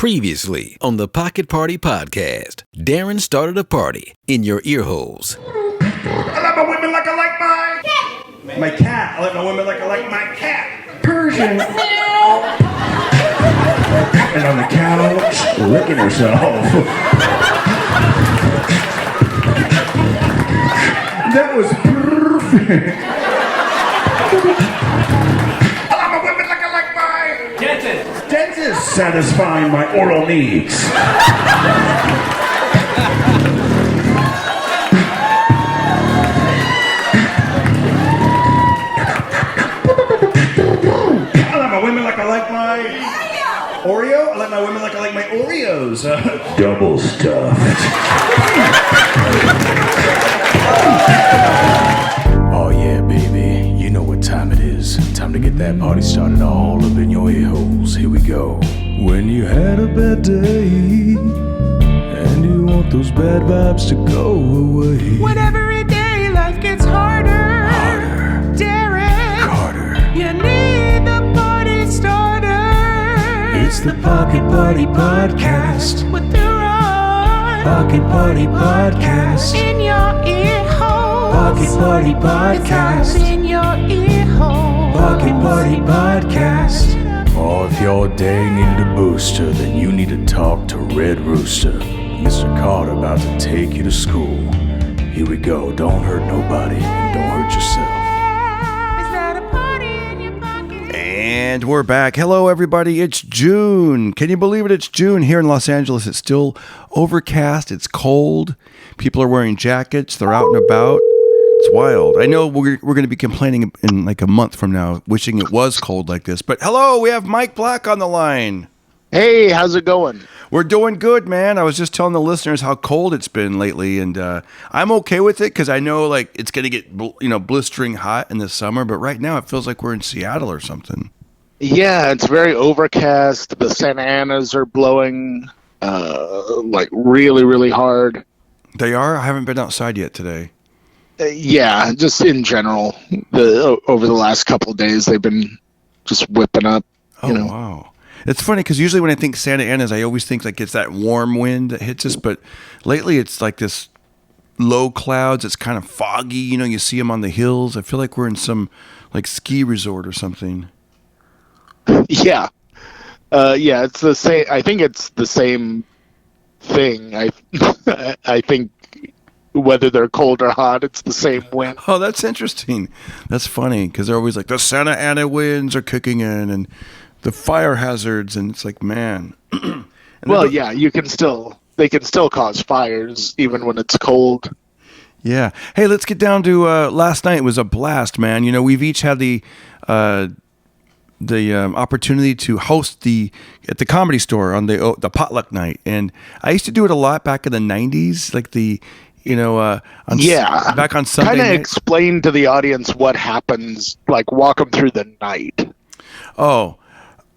Previously on the Pocket Party Podcast, Darren started a party in your ear holes. I like my women like I like my cat. I like my women like I like my cat. Persian. And on the couch, licking herself. That was perfect. I like my women like I like my dentist satisfying my oral needs. I like my women like I like my Oreo. I like my women like I like my Oreos. Double stuffed. Oh yeah, baby, you know what time it is. Time to get that party started all up in your ear holes. Here we go. When you had a bad day and you want those bad vibes to go away. When every day life gets harder, Darren, Carter, you need the party starter. it's the Pocket Party Podcast. With Daren, Pocket Party Podcast. in your ear holes. Pocket Party Podcast. It's in your ear holes. Pocket Party Podcast. Or if your day needed a booster, then you need to talk to Red Rooster. Mr. Carter about to take you to school. Here we go. Don't hurt nobody and don't hurt yourself. Is that a party in your pocket? And we're back. Hello, everybody. It's June. Can you believe it? It's June here in Los Angeles. It's still overcast. It's cold. People are wearing jackets. They're out and about. It's wild. I know we're going to be complaining in like a month from now, wishing it was cold like this. But hello, we have Mike Black on the line. Hey, how's it going? We're doing good, man. I was just telling the listeners how cold it's been lately, and I'm okay with it because I know like it's going to get blistering hot in the summer. But right now, it feels like we're in Seattle or something. Yeah, it's very overcast. The Santa Anas are blowing like really, really hard. They are. I haven't been outside yet today. Yeah, just in general, over the last couple of days, they've been just whipping up. Oh, wow. It's funny because usually when I think Santa Anas, I always think like it's that warm wind that hits us. But lately it's like this low clouds. It's kind of foggy. You see them on the hills. I feel like we're in some like ski resort or something. Yeah, yeah, it's the same. I think it's the same thing. I think whether they're cold or hot, it's the same wind. Oh, that's interesting. That's funny because they're always like the Santa Ana winds are kicking in and the fire hazards, and it's like, man. Well, yeah, they can still cause fires even when it's cold. Yeah. Hey, let's get down to last night. It was a blast, man. We've each had the opportunity to host at the Comedy Store on the potluck night, and I used to do it a lot back in the 90s, like back on Sunday kind of night. Explain to the audience what happens, like walk them through the night. Oh,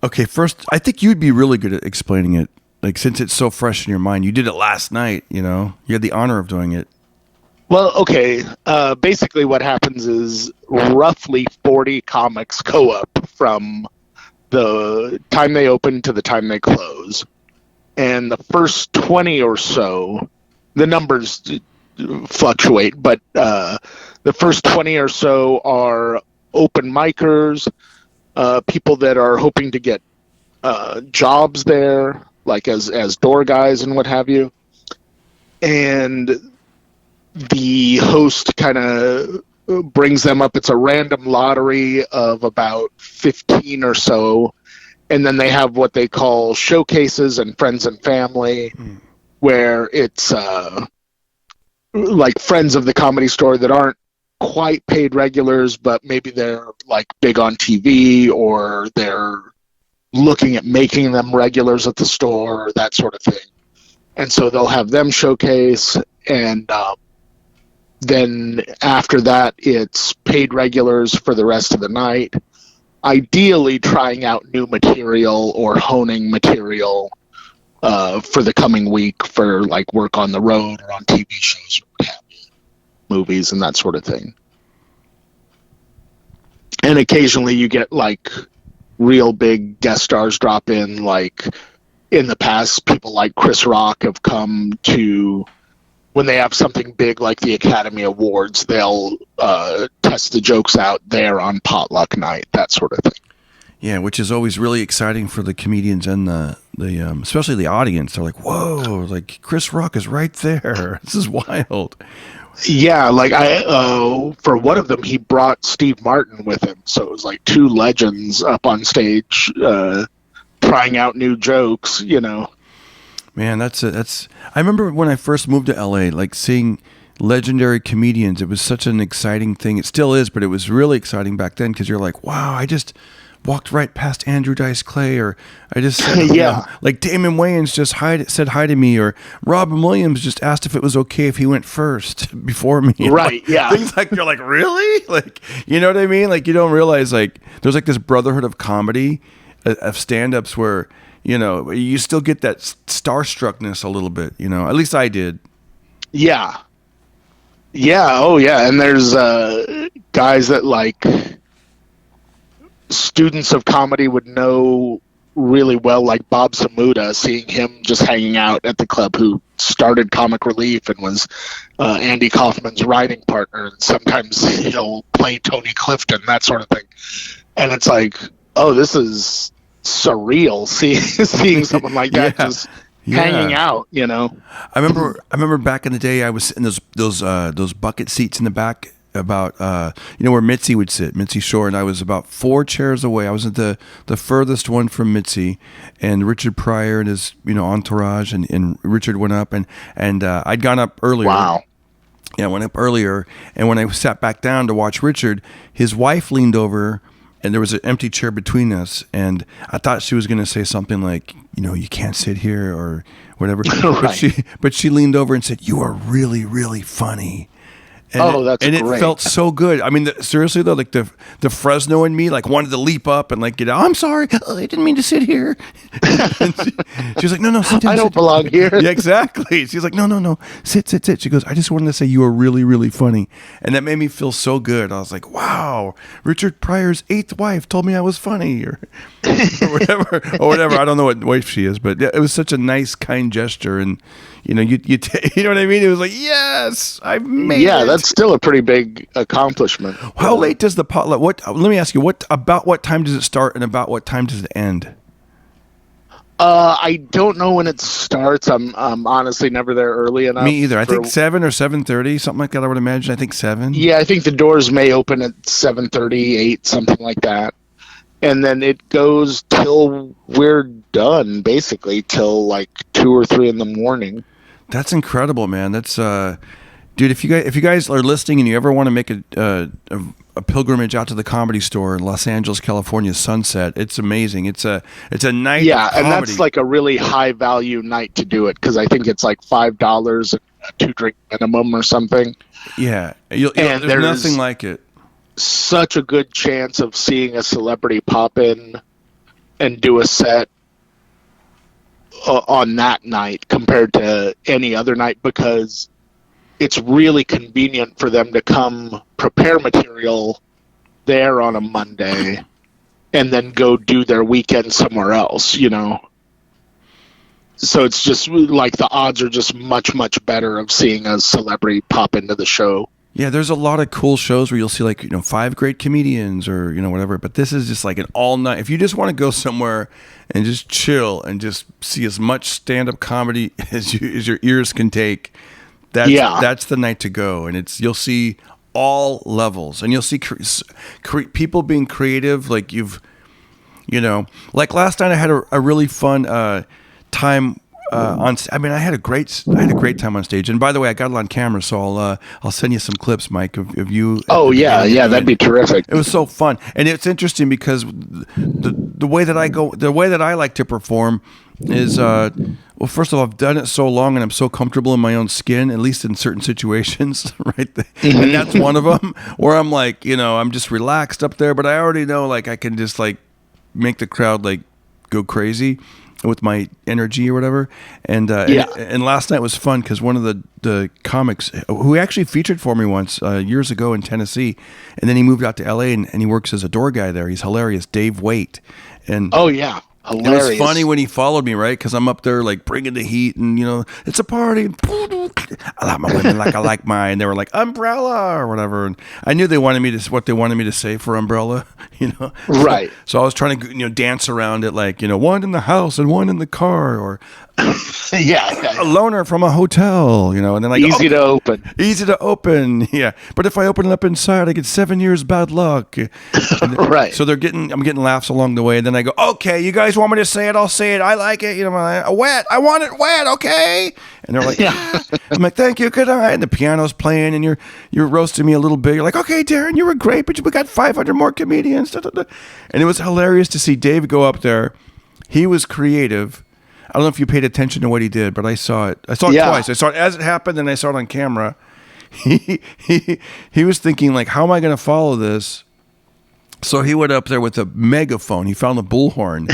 okay. First, I think you'd be really good at explaining it, like since it's so fresh in your mind. You did it last night, you had the honor of doing it. Well, okay. Basically what happens is roughly 40 comics go up from the time they open to the time they close. And the first 20 or so, the numbers fluctuate, but the first 20 or so are open micers, people that are hoping to get jobs there, like as door guys and what have you. And the host kind of brings them up. It's a random lottery of about 15 or so. And then they have what they call showcases and friends and family, where it's like friends of the Comedy Store that aren't quite paid regulars, but maybe they're like big on TV, or they're looking at making them regulars at the store, or that sort of thing. And so they'll have them showcase, and then after that, it's paid regulars for the rest of the night, ideally trying out new material or honing material for the coming week for like work on the road or on TV shows or what have you, movies and that sort of thing. And occasionally you get like real big guest stars drop in, like in the past, people like Chris Rock have come to, when they have something big like the Academy Awards, they'll test the jokes out there on potluck night, that sort of thing. Yeah, which is always really exciting for the comedians and the especially the audience. They're like, whoa, like Chris Rock is right there. This is wild. Yeah, like for one of them, he brought Steve Martin with him. So it was like two legends up on stage trying out new jokes, you know. Man, that's I remember when I first moved to LA, like seeing legendary comedians. It was such an exciting thing. It still is, but it was really exciting back then because you're like, wow, I just walked right past Andrew Dice Clay, or I just said, like Damon Wayans just said hi to me, or Robin Williams just asked if it was okay if he went first before me. Right, like, yeah. Things like, you're like, really? Like, you know what I mean? Like, you don't realize, like, there's like this brotherhood of comedy, of stand-ups where, you know, you still get that starstruckness a little bit, you know? At least I did. Yeah. Yeah, oh yeah, and there's guys that, like, students of comedy would know really well, like Bob Samuda, seeing him just hanging out at the club, who started Comic Relief and was Andy Kaufman's writing partner, and sometimes he'll play Tony Clifton, that sort of thing. And it's like, oh, this is surreal, seeing someone like that just hanging out, you know. I remember back in the day, I was in those bucket seats in the back, about you know, where Mitzi would sit, Mitzi Shore, and I was about 4 chairs away. I was at the furthest one from Mitzi, and Richard Pryor and his, you know, entourage, and Richard went up, and I'd gone up earlier. Wow. Yeah, I went up earlier, and when I sat back down to watch Richard, his wife leaned over, and there was an empty chair between us, and I thought she was going to say something like, you know, you can't sit here or whatever. Right. But she leaned over and said, "You are really, really funny." And that's and great. It felt so good. I mean, seriously though, like the Fresno in me, like, wanted to leap up and like get out. I'm sorry, I didn't mean to sit here. She was like, no, sit down. I don't belong here. Yeah, exactly. She's like, no, sit. She goes, I just wanted to say you are really, really funny, and that made me feel so good. I was like, wow, Richard Pryor's 8th wife told me I was funny, or whatever. I don't know what wife she is, but it was such a nice, kind gesture, and you know, you know what I mean. It was like, yes, I've made it. Yeah, that's still a pretty big accomplishment. How late does the potluck? Let me ask you, about what time does it start, and about what time does it end? I don't know when it starts. I'm honestly never there early enough. Me either. I think 7 or 7:30, something like that. I would imagine. I think 7. Yeah, I think the doors may open at 7:30, 8, something like that, and then it goes till we're done, basically till like 2 or 3 in the morning. That's incredible, man. That's dude. If you guys are listening and you ever want to make a pilgrimage out to the Comedy Store in Los Angeles, California, Sunset, it's amazing. It's a night. Yeah, of comedy. And that's like a really high value night to do it, because I think it's like $5 a 2-drink minimum or something. Yeah, there's nothing like it. Such a good chance of seeing a celebrity pop in and do a set on that night compared to any other night, because it's really convenient for them to come prepare material there on a Monday and then go do their weekend somewhere else, you know. So it's just like the odds are just much, much better of seeing a celebrity pop into the show. Yeah, there's a lot of cool shows where you'll see, like, you know, 5 great comedians or, you know, whatever. But this is just like an all night. If you just want to go somewhere and just chill and just see as much stand-up comedy as your ears can take, that's the night to go. And you'll see all levels, and you'll see people being creative. Like you know, like last night I had a really fun time. I had a great time on stage. And by the way, I got it on camera, so I'll send you some clips, Mike, of you. Oh yeah, that'd be terrific. It was so fun, and it's interesting because the way that I like to perform is well, first of all, I've done it so long, and I'm so comfortable in my own skin, at least in certain situations, right? And that's one of them where I'm like, you know, I'm just relaxed up there, but I already know, like, I can just like make the crowd like go crazy with my energy or whatever. And and last night was fun because one of the comics who actually featured for me once years ago in Tennessee, and then he moved out to LA and he works as a door guy there. He's hilarious, Dave Waite. And oh yeah, hilarious. It was funny when he followed me, right? Because I'm up there like bringing the heat, and it's a party. I like my women like I like mine. They were like umbrella or whatever, and I knew they wanted me to what they wanted me to say for umbrella, Right. So I was trying to dance around it, like one in the house and one in the car, or yeah. a loner from a hotel, and then like Easy to open. Easy to open, yeah. But if I open it up inside, I get 7 years bad luck. Right. So I'm getting laughs along the way. And then I go, okay, you guys want me to say it? I'll say it. I like it. Wet. I want it wet. Okay. And they're like, yeah. I'm like, thank you. Good night. And the piano's playing, and you're roasting me a little bit. You're like, okay, Darren, you were great, but we got 500 more comedians. And it was hilarious to see Dave go up there. He was creative. I don't know if you paid attention to what he did, but I saw it. I saw it twice. I saw it as it happened, and I saw it on camera. He was thinking, like, how am I going to follow this? So he went up there with a megaphone. He found a bullhorn,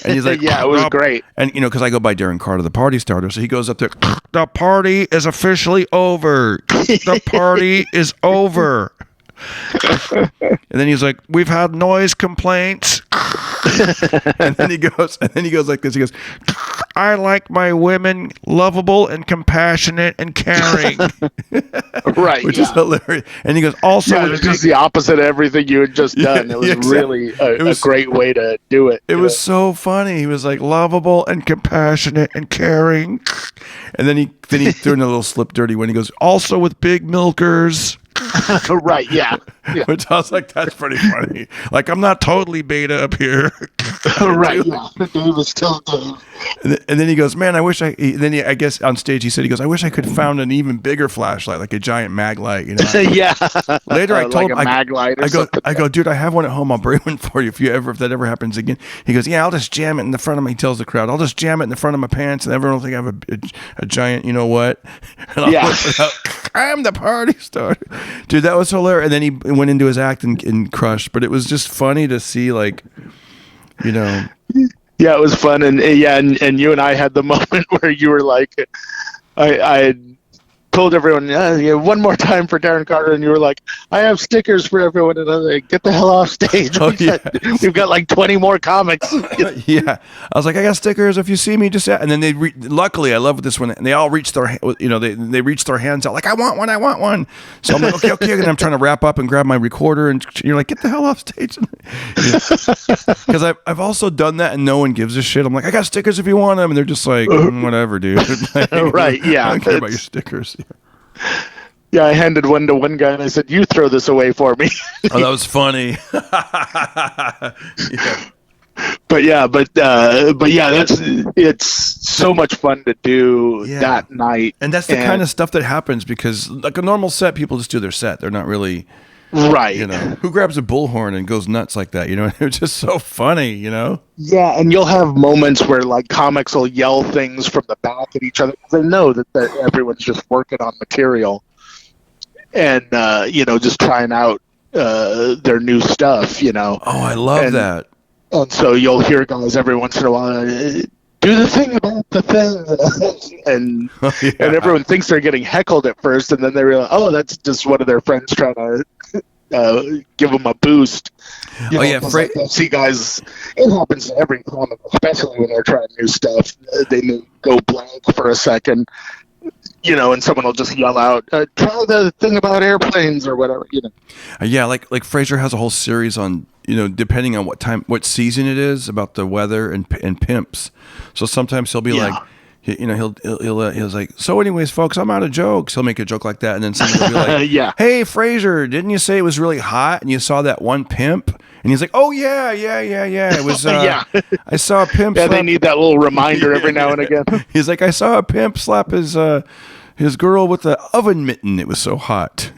and he's like, yeah, it was great. And because I go by Darren Carter, the party starter, so he goes up there. The party is officially over. The party is over. And then he's like, we've had noise complaints. and then he goes like this. He goes, I like my women lovable and compassionate and caring. Right. Which is hilarious. And he goes, also, it was just the opposite of everything you had just done. It was really a great way to do it. It was so funny. He was like lovable and compassionate and caring. And then he threw in a little slip dirty when he goes, also with big milkers. Right, yeah. Which I was like, that's pretty funny. Like, I'm not totally beta up here. Right, yeah. Dave was still Dave. And then he goes, man, I wish I guess on stage he said, I wish I could found an even bigger flashlight, like a giant mag light, Yeah. Later I told him, I go, dude, I have one at home. I'll bring one for you if that ever happens again. He goes, yeah, I'll just jam it in the front of my, he tells the crowd, I'll just jam it in the front of my pants and everyone will think I have a giant, you know what? And I'll whip it out. I'm the party starter. Dude, that was hilarious. And then he went into his act and crushed, but it was just funny to see, like, Yeah, it was fun, and you and I had the moment where you were like, I told everyone, one more time for Darren Carter, and you were like, I have stickers for everyone, and I was like, get the hell off stage. We've got like 20 more comics. Yeah, I was like, I got stickers. If you see me, just and then luckily, I love this one, and they all reached their, they reached their hands out like, I want one. So I'm like, okay, and I'm trying to wrap up and grab my recorder, and you're like, get the hell off stage, because I've also done that, and no one gives a shit. I'm like, I got stickers if you want them, and they're just like, whatever, dude. Like, right? Yeah, I don't care about your stickers. Yeah, I handed one to one guy and I said, "You throw this away for me." Oh, that was funny. Yeah. But it's so much fun to do that night. And that's the kind of stuff that happens because, like a normal set, people just do their set. They're not really right. Who grabs a bullhorn and goes nuts like that? It's just so funny. Yeah, and you'll have moments where like comics will yell things from the back at each other because they know that everyone's just working on material and just trying out their new stuff. Oh, I love that. And so you'll hear guys every once in a while do the thing about the thing, and everyone thinks they're getting heckled at first, and then they realize, oh, that's just one of their friends trying to give them a boost. See guys, it happens to every comic, especially when they're trying new stuff. They go blank for a second, and someone will just yell out, try the thing about airplanes or whatever, Yeah, like Frasier has a whole series on, depending on what season it is, about the weather and pimps. So sometimes he'll be like, he'll like, so anyways, folks, I'm out of jokes. He'll make a joke like that, and then someone will be like, hey, Frasier, didn't you say it was really hot and you saw that one pimp? And he's like, oh yeah, it was. I saw a pimp. Yeah, they need that little reminder every now and again. He's like, I saw a pimp slap his girl with the oven mitten. It was so hot,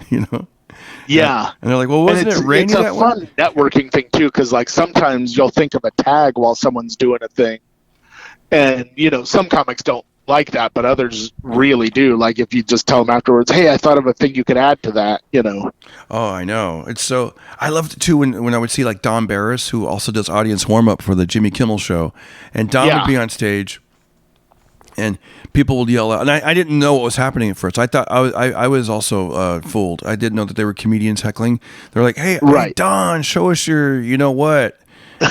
Yeah, and they're like, well, wasn't it raining that one? It's a fun networking thing too, because like sometimes you'll think of a tag while someone's doing a thing. And, some comics don't like that, but others really do. Like if you just tell them afterwards, hey, I thought of a thing you could add to that, Oh, I know. It's so, I loved it too when I would see like Don Barris, who also does audience warm up for the Jimmy Kimmel show. And Don would be on stage and people would yell out. And I didn't know what was happening at first. I thought I was also fooled. I didn't know that they were comedians heckling. They're like, hey, Don, show us your, you know what?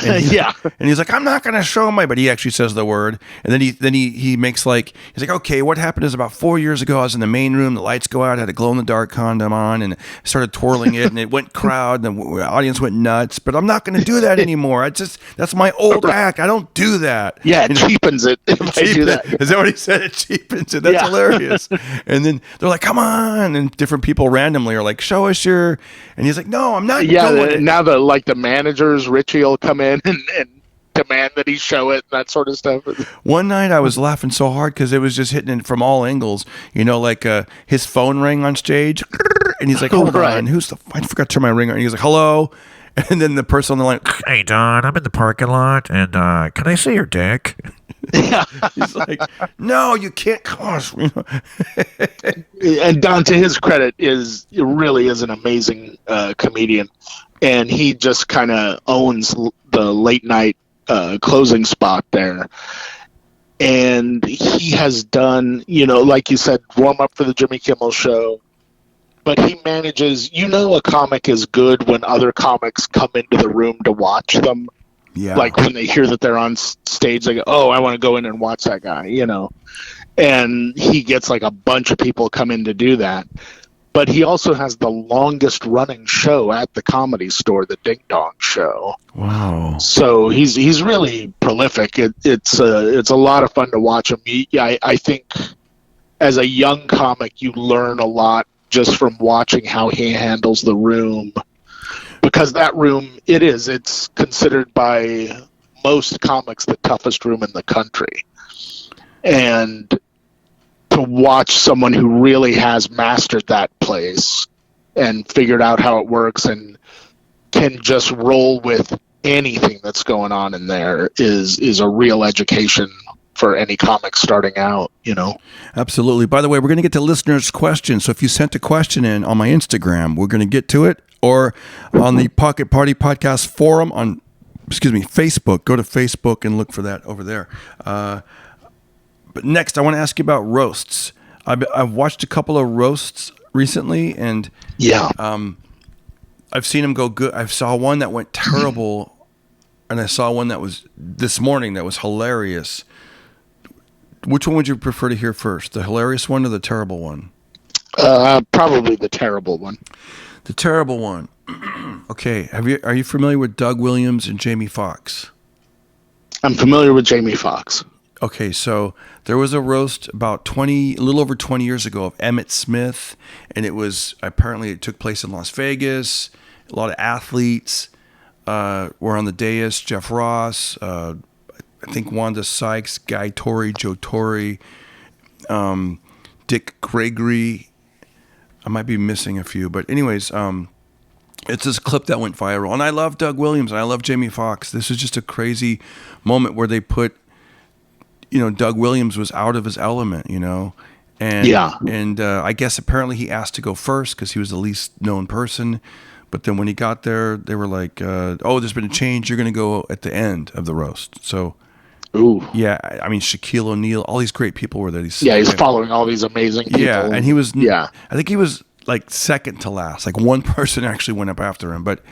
And Yeah. And he's like, I'm not going to show my, but he actually says the word. And then he makes like, he's like, okay, what happened is about 4 years ago, I was in the main room, the lights go out, I had a glow in the dark condom on, and I started twirling it, and it went crowd, and the audience went nuts, but I'm not going to do that anymore. That's my old act. I don't do that. Yeah, it cheapens it if I do that. Is that what he said? It cheapens it. That's hilarious. And then they're like, come on. And different people randomly are like, show us your, and he's like, no, I'm not doing it. Now the managers, Richie will come in and demand that he show it and that sort of stuff. One night I was laughing so hard because it was just hitting it from all angles. You know, like his phone rang on stage, and he's like, hold on, I forgot to turn my ringer. And he's like, hello. And then the person on the line, hey, Don, I'm in the parking lot, and can I see your dick? Yeah. He's like, no, you can't. Gosh. And Don, to his credit, really is an amazing comedian, and he just kind of owns the late night closing spot there. And he has done, like you said, warm up for the Jimmy Kimmel show. But he manages, a comic is good when other comics come into the room to watch them. Yeah. Like when they hear that they're on stage, they go, oh, I want to go in and watch that guy, And he gets like a bunch of people come in to do that. But he also has the longest running show at the Comedy Store, the Ding Dong Show. Wow. So he's really prolific. It's a lot of fun to watch him. I think as a young comic, you learn a lot just from watching how he handles the room. Because that room, it's considered by most comics the toughest room in the country. And to watch someone who really has mastered that place and figured out how it works and can just roll with anything that's going on in there is a real education for any comic starting out, Absolutely. By the way, we're going to get to listeners' questions. So if you sent a question in on my Instagram, we're going to get to it, or on the Pocket Party Podcast forum on, Facebook. Go to Facebook and look for that over there. But next, I want to ask you about roasts. I've watched a couple of roasts recently, and I've seen them go good. I saw one that went terrible, and I saw one that was this morning that was hilarious. Which one would you prefer to hear first, the hilarious one or the terrible one? Probably the terrible one. The terrible one. Okay, are you familiar with Doug Williams and Jamie Foxx? I'm familiar with Jamie Foxx. Okay, so there was a roast about a little over 20 years ago of Emmett Smith, and it took place in Las Vegas. A lot of athletes were on the dais. Jeff Ross, I think Wanda Sykes, Guy Torrey, Joe Torre, Dick Gregory. I might be missing a few, but anyways, it's this clip that went viral. And I love Doug Williams and I love Jamie Foxx. This is just a crazy moment where they put, Doug Williams was out of his element, And I guess apparently he asked to go first because he was the least known person. But then when he got there, they were like, oh, there's been a change. You're going to go at the end of the roast. So, yeah, I mean, Shaquille O'Neal, all these great people were there. He's following all these amazing people. Yeah, and he was, I think he was like second to last. Like one person actually went up after him. But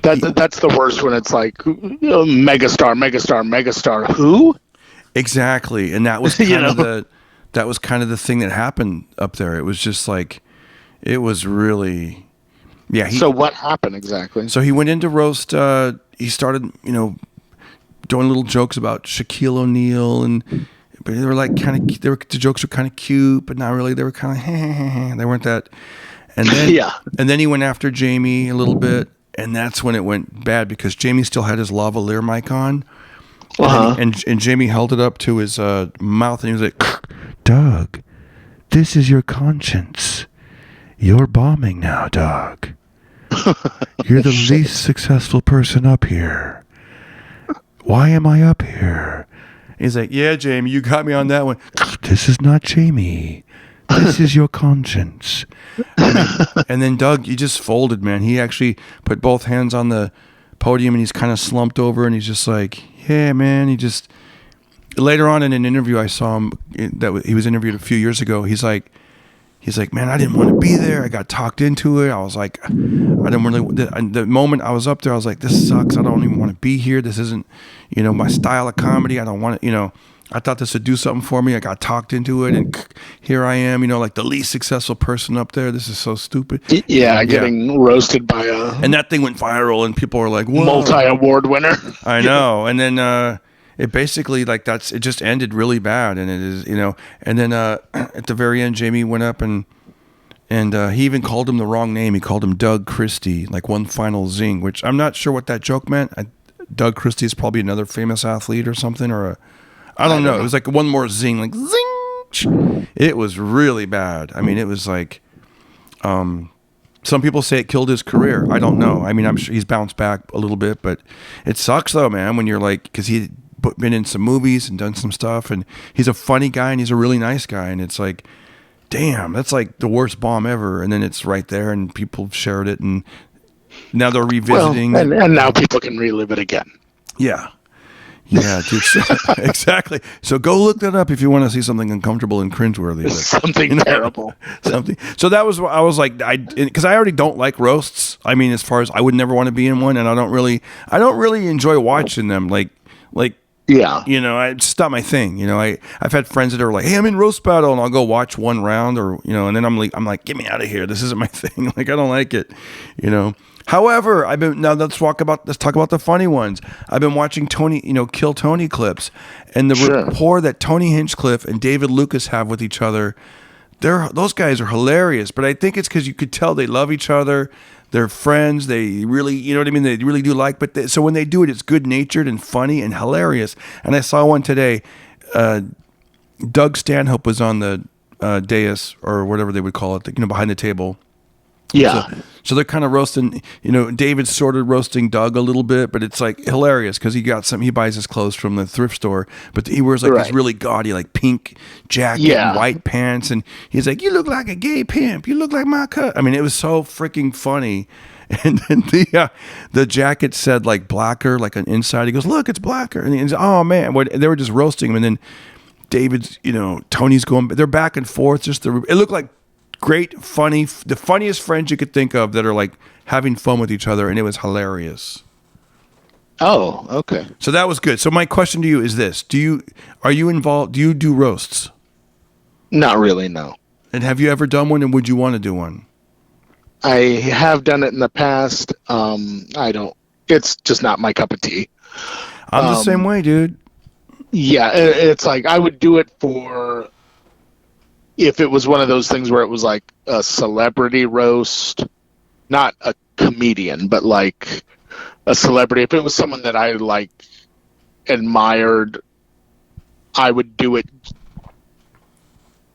that's the worst when it's like, megastar, who? Exactly. And that was kind of the thing that happened up there. It was just like, it was really... Yeah. So what happened exactly? So he went into roast. He started, doing little jokes about Shaquille O'Neal, but they were like the jokes were kind of cute, but not really. They were kind of they weren't that. And then and then he went after Jamie a little bit, and that's when it went bad because Jamie still had his lavalier mic on, and Jamie held it up to his mouth, and he was like, "Doug, this is your conscience. You're bombing now, Doug. You're the least successful person up here. Why am I up here?" He's like, "Yeah, Jamie, you got me on that one." "This is not Jamie. This is your conscience." And then Doug, he just folded, man. He actually put both hands on the podium and he's kind of slumped over and he's just like, "Yeah, man." He just, later on in an interview I saw him, he was interviewed a few years ago. He's like, he's like, man, I didn't want to be there. I got talked into it. I was like, I didn't really. The moment I was up there, I was like, this sucks. I don't even want to be here. This isn't, my style of comedy. I don't want to, I thought this would do something for me. I got talked into it, and here I am, like the least successful person up there. This is so stupid. Yeah, getting roasted by and that thing went viral, and people were like, whoa. Multi-award winner. I know. And then it basically, it just ended really bad, and it is, and then at the very end, Jamie went up and he even called him the wrong name. He called him Doug Christie, like one final zing, which I'm not sure what that joke meant. Doug Christie is probably another famous athlete or something, or I don't know. It was like one more zing, like zing. It was really bad. I mean, it was like, some people say it killed his career. I don't know. I mean, I'm sure he's bounced back a little bit, but it sucks though, man, when you're like, because he'd been in some movies and done some stuff, and he's a funny guy and he's a really nice guy, and it's like, damn, that's like the worst bomb ever. And then it's right there, and people shared it, and now they're revisiting. Well, and now people can relive it again. Yeah. Yeah, dude, exactly. So go look that up if you want to see something uncomfortable and cringeworthy. Something terrible. Something. So that was, I was like, because I already don't like roasts. I mean, as far as I would never want to be in one, and I don't really enjoy watching them. Like, yeah, it's just not my thing. I've had friends that are like, hey, I'm in roast battle, and I'll go watch one round, or and then I'm like, get me out of here. This isn't my thing. Like, I don't like it. However, let's talk about the funny ones. I've been watching Tony, Kill Tony clips, and the rapport that Tony Hinchcliffe and David Lucas have with each other. Those guys are hilarious, but I think it's because you could tell they love each other. They're friends. They really, you know what I mean? They really do like, so when they do it, it's good natured and funny and hilarious. And I saw one today. Doug Stanhope was on the dais, or whatever they would call it, behind the table. Yeah. So they're kind of roasting, David's sort of roasting Doug a little bit, but it's like hilarious because he buys his clothes from the thrift store, but he wears like this really gaudy, like pink jacket and white pants. And he's like, you look like a gay pimp. You look like my cut. I mean, it was so freaking funny. And then the jacket said like blacker, like an inside. He goes, look, it's blacker. And he's, oh man, they were just roasting him. And then David's, Tony's going, they're back and forth. It looked like great, funny, the funniest friends you could think of that are like having fun with each other, and it was hilarious. Oh, okay. So that was good. So my question to you is this: are you involved? Do you do roasts? Not really, no. And have you ever done one? And would you want to do one? I have done it in the past. I don't. It's just not my cup of tea. I'm the same way, dude. Yeah, it's like I would do it for. If it was one of those things where it was like a celebrity roast, not a comedian, but like a celebrity. If it was someone that I like admired, I would do it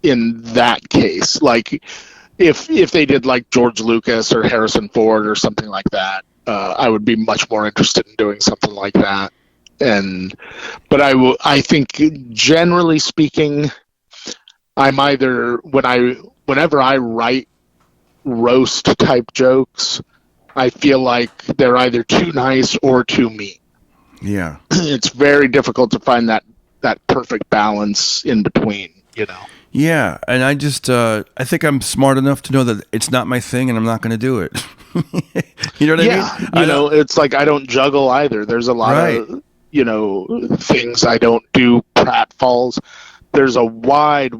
in that case. Like if they did like George Lucas or Harrison Ford or something like that, I would be much more interested in doing something like that. But I think generally speaking, I'm either whenever I write roast type jokes, I feel like they're either too nice or too mean. Yeah, it's very difficult to find that perfect balance in between. Yeah, and I just I think I'm smart enough to know that it's not my thing, and I'm not going to do it. You know what I mean? It's like I don't juggle either. There's a lot of things I don't do. Pratfalls. There's a wide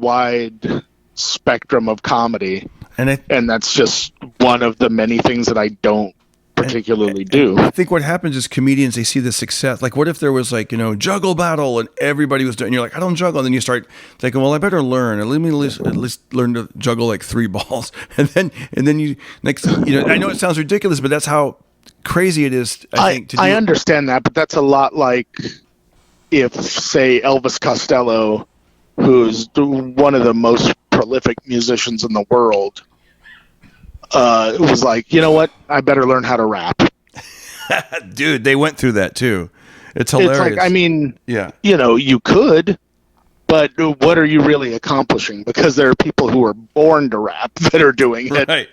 spectrum of comedy, and that's just one of the many things that I don't particularly do. I think what happens is comedians, they see the success. Like, what if there was like, juggle battle and everybody was doing, and you're like, I don't juggle. And then you start thinking, well, I better learn. Let me at least learn to juggle like 3 balls. And then you next, I know it sounds ridiculous, but that's how crazy it is. I think I understand that, but that's a lot like if, say, Elvis Costello, who's one of the most prolific musicians in the world, was like, you know what? I better learn how to rap. Dude, they went through that too. It's hilarious. It's like, I mean, yeah, you could, but what are you really accomplishing? Because there are people who are born to rap that are doing it. Right.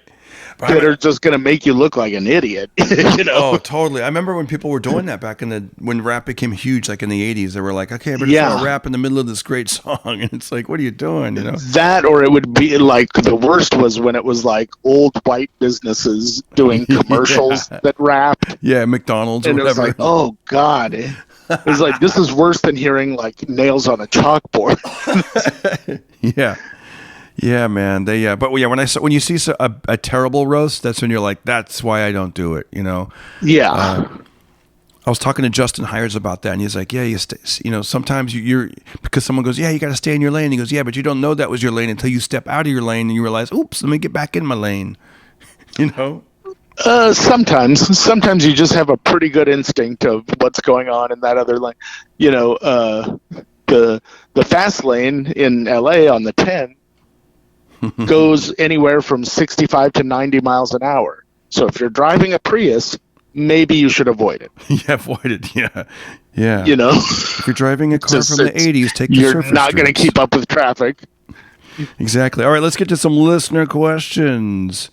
that are just going to make you look like an idiot. You know? Oh, totally. I remember when people were doing that back when rap became huge, like in the 80s. They were like, okay, I better throw a rap in the middle of this great song. And it's like, what are you doing? You know? That, or it would be like, the worst was when it was like old white businesses doing commercials that rapped. Yeah, McDonald's or and whatever. It was like, oh, God. It was like, this is worse than hearing like nails on a chalkboard. Yeah. Yeah, man. When you see a terrible roast, that's when you're like, that's why I don't do it, you know? Yeah. I was talking to Justin Hires about that, and he's like, yeah, sometimes you're, because someone goes, yeah, you got to stay in your lane. He goes, yeah, but you don't know that was your lane until you step out of your lane and you realize, oops, let me get back in my lane, you know? Sometimes you just have a pretty good instinct of what's going on in that other lane. You know, the fast lane in LA on the 10 goes anywhere from 65 to 90 miles an hour. So if you're driving a Prius, maybe you should avoid it. Yeah, avoid it. Yeah. Yeah. You know, if you're driving a car from the 80s, take the surface You're not going to keep up with traffic. Exactly. All right, let's get to some listener questions.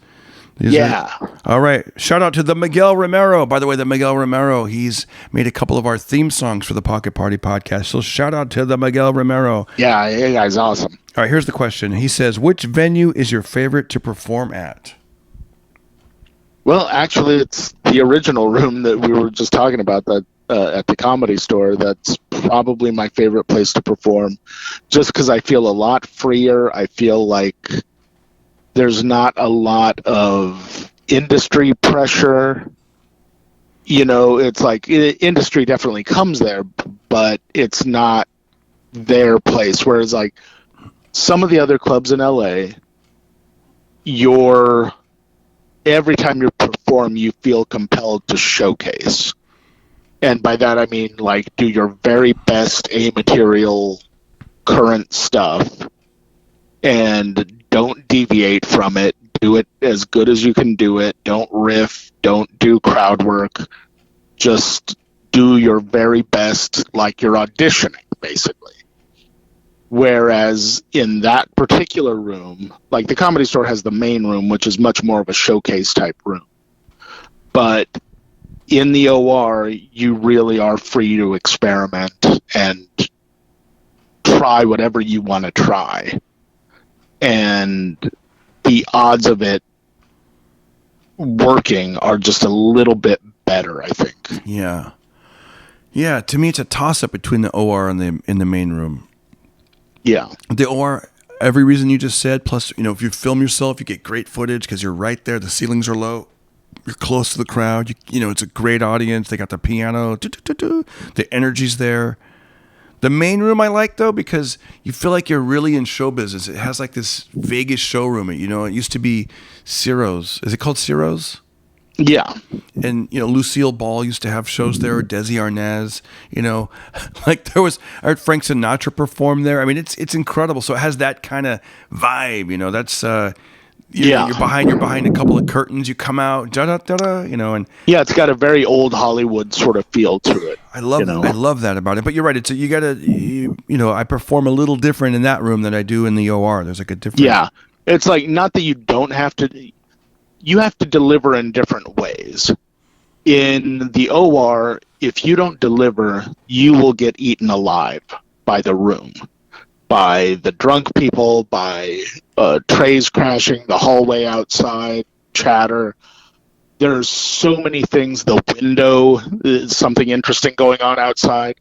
All right. Shout out to the Miguel Romero. By the way, the Miguel Romero, he's made a couple of our theme songs for the Pocket Party podcast. So shout out to the Miguel Romero. Yeah, that guy's awesome. All right, here's the question. He says, which venue is your favorite to perform at? Well, actually, it's the original room that we were just talking about, that at the Comedy Store. That's probably my favorite place to perform, just because I feel a lot freer. I feel like there's not a lot of industry pressure. You know, it's like industry definitely comes there, but it's not their place. Whereas like some of the other clubs in LA, every time you perform, you feel compelled to showcase. And by that, I mean, like, do your very best A-material current stuff and don't deviate from it. Do it as good as you can do it. Don't riff. Don't do crowd work. Just do your very best like you're auditioning, basically. Whereas in that particular room, like the Comedy Store has the main room, which is much more of a showcase type room. But in the OR, you really are free to experiment and try whatever you want to try. And the odds of it working are just a little bit better, I think. Yeah. Yeah, to me, it's a toss-up between the OR and the main room. Yeah. The OR, every reason you just said, plus, you know, if you film yourself, you get great footage because you're right there. The ceilings are low. You're close to the crowd. You know, it's a great audience. They got the piano. The energy's there. The main room I like, though, because you feel like you're really in show business. It has like this Vegas showroom. You know, it used to be Ciro's. Is it called Ciro's? Yeah. And, you know, Lucille Ball used to have shows there, or Desi Arnaz, you know, like I heard Frank Sinatra perform there. I mean, it's incredible. So it has that kind of vibe, you know, that's, you're behind a couple of curtains, you come out, you know, and yeah, it's got a very old Hollywood sort of feel to it. I love that about it. But you're right. You know, I perform a little different in that room than I do in the OR. There's like a different. Yeah. It's like, not that you don't have to, you have to deliver in different ways. In the OR, if you don't deliver, you will get eaten alive by the room, by the drunk people, by trays crashing, the hallway outside, chatter. There's so many things. The window, something interesting going on outside.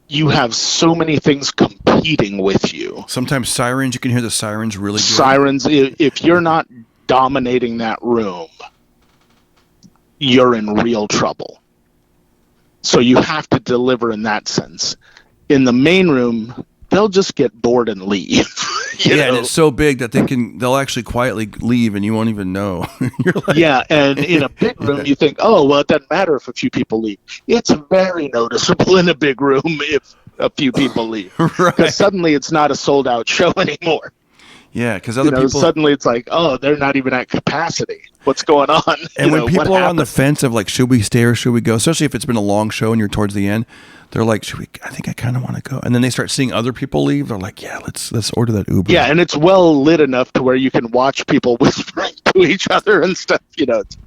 You have so many things competing with you. Sometimes sirens, you can hear the sirens really good. Sirens, if you're not dominating that room, you're in real trouble. So you have to deliver in that sense. In the main room, they'll just get bored and leave. you know? And it's so big that they'll actually quietly leave and you won't even know. You're like, yeah, and in a big room, you think, oh, well, it doesn't matter if a few people leave. It's very noticeable in a big room if a few people leave. Right. Because suddenly it's not a sold-out show anymore. Yeah, because other people suddenly it's like, oh, they're not even at capacity. What's going on? And when people are on the fence of like, should we stay or should we go? Especially if it's been a long show and you're towards the end, they're like, I think I kind of want to go. And then they start seeing other people leave. They're like, yeah, let's order that Uber. Yeah, and it's well lit enough to where you can watch people whispering to each other and stuff.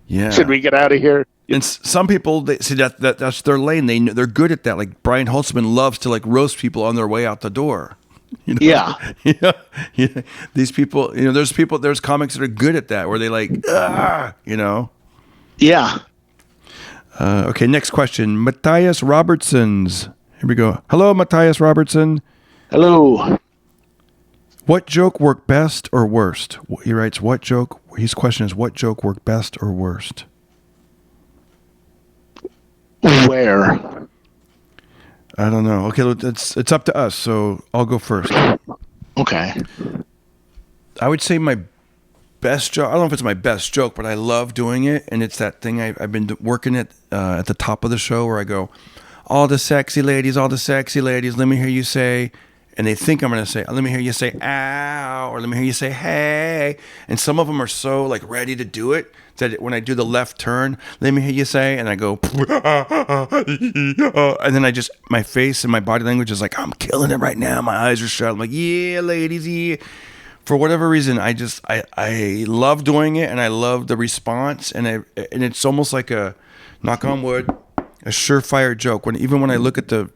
Yeah. Should we get out of here? And some people, they see that's their lane. They're good at that. Like Brian Holtzman loves to like roast people on their way out the door. Yeah. Yeah. These people, there's comics that are good at that, where they like, Yeah. Okay, next question. Matthias Robertsons. Here we go. Hello, Matthias Robertson. Hello. What joke worked best or worst? He writes, what joke? His question is, what joke worked best or worst? Where? I don't know. Okay, it's up to us, so I'll go first. Okay. I would say my best joke. I don't know if it's my best joke, but I love doing it, and it's that thing I've been working at the top of the show where I go, all the sexy ladies, let me hear you say, and they think I'm going to say, let me hear you say, ow, or let me hear you say, hey, and some of them are so like ready to do it that when I do the left turn, let me hear you say, and I go, and then my face and my body language is like, I'm killing it right now, my eyes are shut, I'm like, yeah, ladies, yeah. For whatever reason, I love doing it, and I love the response, and it's almost like a, knock on wood, a surefire joke. Even when I look at the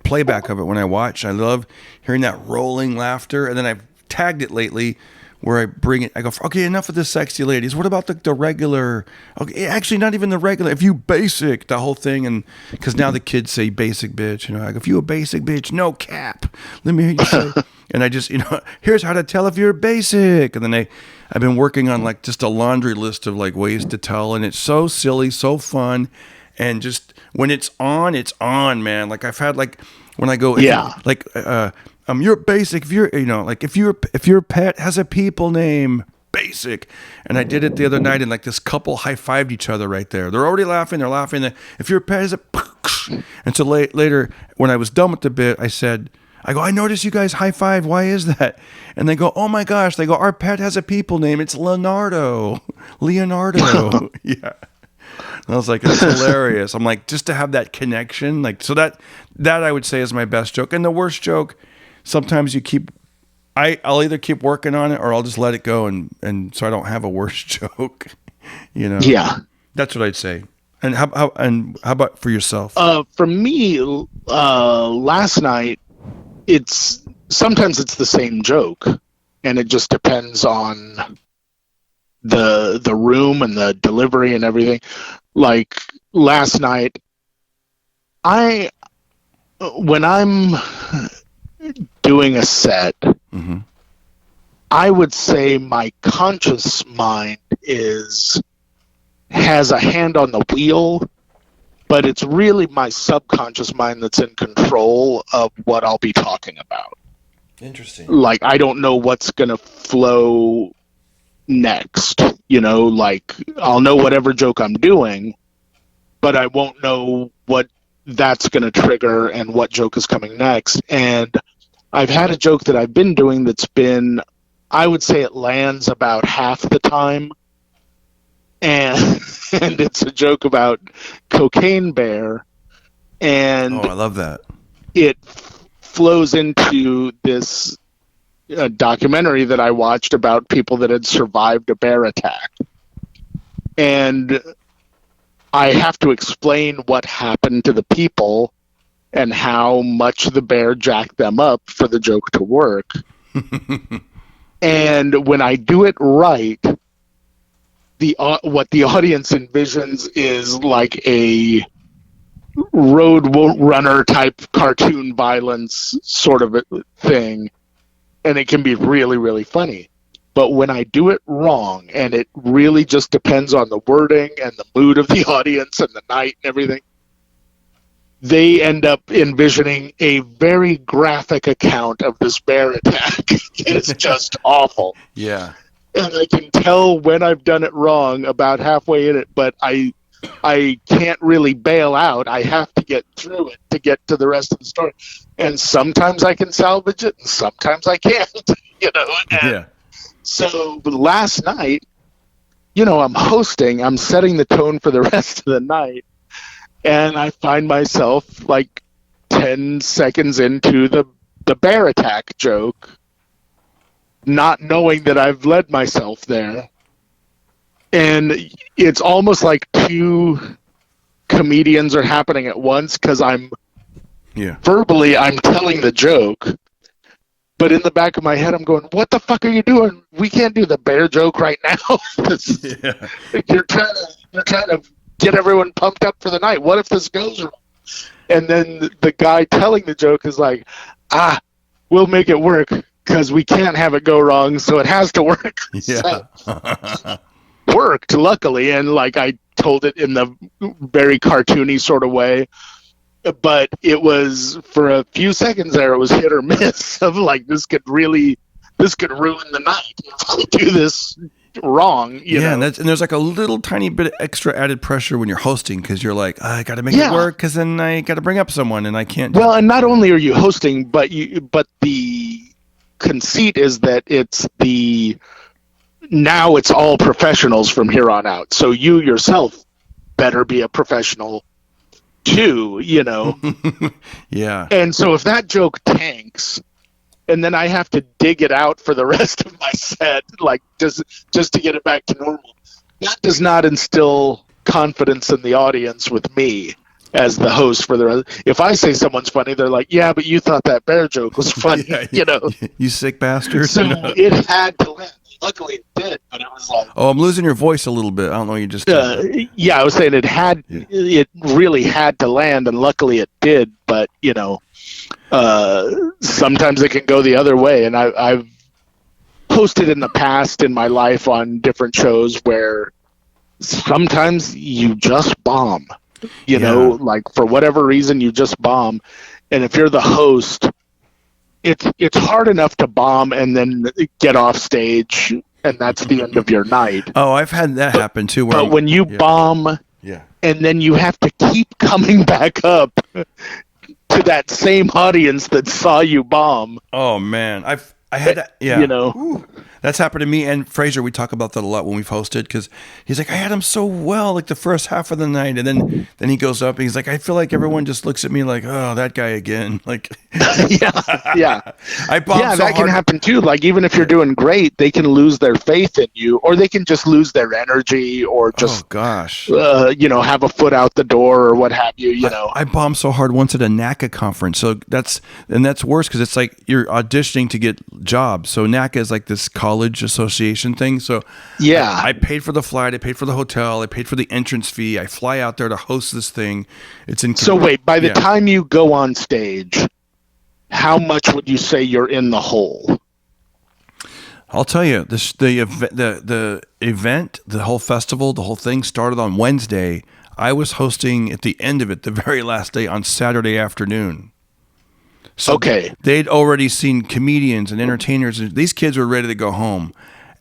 playback of it when I watch, I love hearing that rolling laughter. And then I've tagged it lately where I bring it. I go, okay, enough of the sexy ladies. What about the regular? Okay, actually, not even the regular. If you basic, the whole thing, and because now the kids say basic bitch. I go, if you a basic bitch, no cap. Let me hear you say. And I just, here's how to tell if you're basic. And then I've been working on like just a laundry list of like ways to tell, and it's so silly, so fun, and just when it's on, man. Like I've had like when I go, you're basic. If you're, like if your pet has a people name, basic. And I did it the other night, and like this couple high-fived each other right there. They're already laughing. They're laughing. If your pet has a, and so later when I was done with the bit, I go, I noticed you guys high five. Why is that? And they go, oh my gosh. They go, our pet has a people name. It's Leonardo. Yeah. And I was like, it's hilarious. I'm like, just to have that connection. Like, so that I would say is my best joke. And the worst joke, sometimes I'll either keep working on it or I'll just let it go. And so I don't have a worst joke, Yeah. That's what I'd say. And how about for yourself? For me, last night, sometimes it's the same joke, and it just depends on the room and the delivery and everything. Like last night, when I'm doing a set, mm-hmm. I would say my conscious mind has a hand on the wheel, but it's really my subconscious mind that's in control of what I'll be talking about. Interesting. Like, I don't know what's going to flow next, like I'll know whatever joke I'm doing, but I won't know what that's going to trigger and what joke is coming next. And I've had a joke that I've been doing that's been, I would say it lands about half the time. And it's a joke about Cocaine Bear, and I love that. It flows into this documentary that I watched about people that had survived a bear attack, and I have to explain what happened to the people and how much the bear jacked them up for the joke to work. And when I do it right, what the audience envisions is like a road runner type cartoon violence sort of a thing, and it can be really, really funny. But when I do it wrong, and it really just depends on the wording and the mood of the audience and the night and everything, they end up envisioning a very graphic account of this bear attack. It's just awful. Yeah. And I can tell when I've done it wrong about halfway in it, but I can't really bail out. I have to get through it to get to the rest of the story. And sometimes I can salvage it, and sometimes I can't, Yeah. So last night, I'm hosting, I'm setting the tone for the rest of the night, and I find myself, like, 10 seconds into the bear attack joke, not knowing that I've led myself there. And it's almost like two comedians are happening at once, because verbally I'm telling the joke, but in the back of my head I'm going, what the fuck are you doing? We can't do the bear joke right now. You're trying to get everyone pumped up for the night. What if this goes wrong? And then the guy telling the joke is like, we'll make it work because we can't have it go wrong, so it has to work. So, worked, luckily, and like I told it in the very cartoony sort of way, but it was, for a few seconds there, it was hit or miss of like, this could ruin the night if I do this wrong, you know? And there's like a little tiny bit of extra added pressure when you're hosting, because you're like, I got to make it work, because then I got to bring up someone and I can't. Well, and not only are you hosting, but the conceit is that now it's all professionals from here on out. So you yourself better be a professional too, you know? Yeah. And so if that joke tanks, and then I have to dig it out for the rest of my set, like just to get it back to normal, that does not instill confidence in the audience with me as the host for the rest. If I say someone's funny, they're like, yeah, but you thought that bear joke was funny, you know? You sick bastard. So it had to land. Luckily it did, but it was like... Oh, I'm losing your voice a little bit. I don't know, you just... yeah, I was saying it really had to land, and luckily it did, but, you know, sometimes it can go the other way, and I've hosted in the past in my life on different shows where sometimes you just bomb, you know, like for whatever reason you just bomb, and if you're the host, it's hard enough to bomb and then get off stage, and that's the end of your night. Oh, I've had that happen too. But when you bomb, and then you have to keep coming back up to that same audience that saw you bomb. Oh man, I had that. Yeah, you know. Ooh. That's happened to me and Fraser. We talk about that a lot when we've hosted, because he's like, I had him so well, like the first half of the night, and then he goes up and he's like, I feel like everyone just looks at me like, oh, that guy again. Like, yeah. I bombed so that hard. can happen too. Like, even if you're doing great, they can lose their faith in you, or they can just lose their energy, or just, you know, have a foot out the door or what have you. You know, I bombed so hard once at a NACA conference. So that's worse, because it's like you're auditioning to get jobs. So NACA is like this college association thing. So I paid for the flight, I paid for the hotel, I paid for the entrance fee. I fly out there to host this thing. It's in. So wait, by the time you go on stage, how much would you say you're in the hole? I'll tell you, the event, the whole festival, the whole thing started on Wednesday. I was hosting at the end of it, the very last day, on Saturday afternoon. So they'd already seen comedians and entertainers. These kids were ready to go home.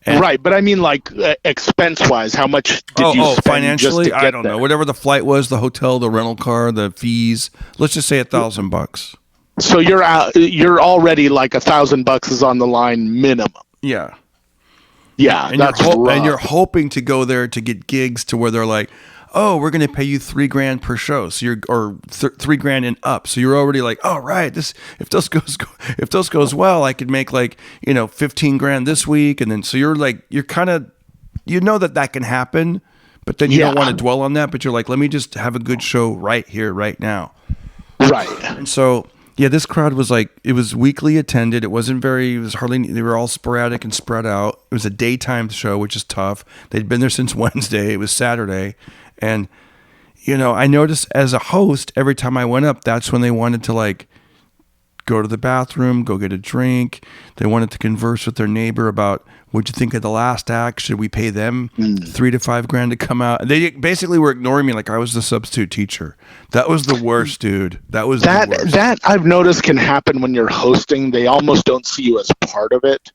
And right, but I mean, like, expense-wise, how much did you spend financially? Just to get I don't know. Whatever the flight was, the hotel, the rental car, the fees. Let's just say $1,000. So you're out. You're already like $1,000 is on the line minimum. Yeah. Yeah, and that's and rough. you're hoping to go there to get gigs to where they're like, oh, we're going to pay you $3,000 per show. So $3,000 and up. So you're already like, oh, right. If this goes well, I could make like, you know, $15,000 this week. And then, so you're like, you're kind of, you know, that can happen, but then you don't want to dwell on that, but you're like, let me just have a good show right here, right now. Right. And so, yeah, this crowd was like, it was weekly attended. It was hardly, they were all sporadic and spread out. It was a daytime show, which is tough. They'd been there since Wednesday. It was Saturday. And, you know, I noticed as a host, every time I went up, that's when they wanted to like go to the bathroom, go get a drink. They wanted to converse with their neighbor about, what'd you think of the last act? Should we pay them $3,000 to $5,000 to come out? They basically were ignoring me like I was the substitute teacher. That was the worst, dude. That was the worst. That I've noticed can happen when you're hosting. They almost don't see you as part of it.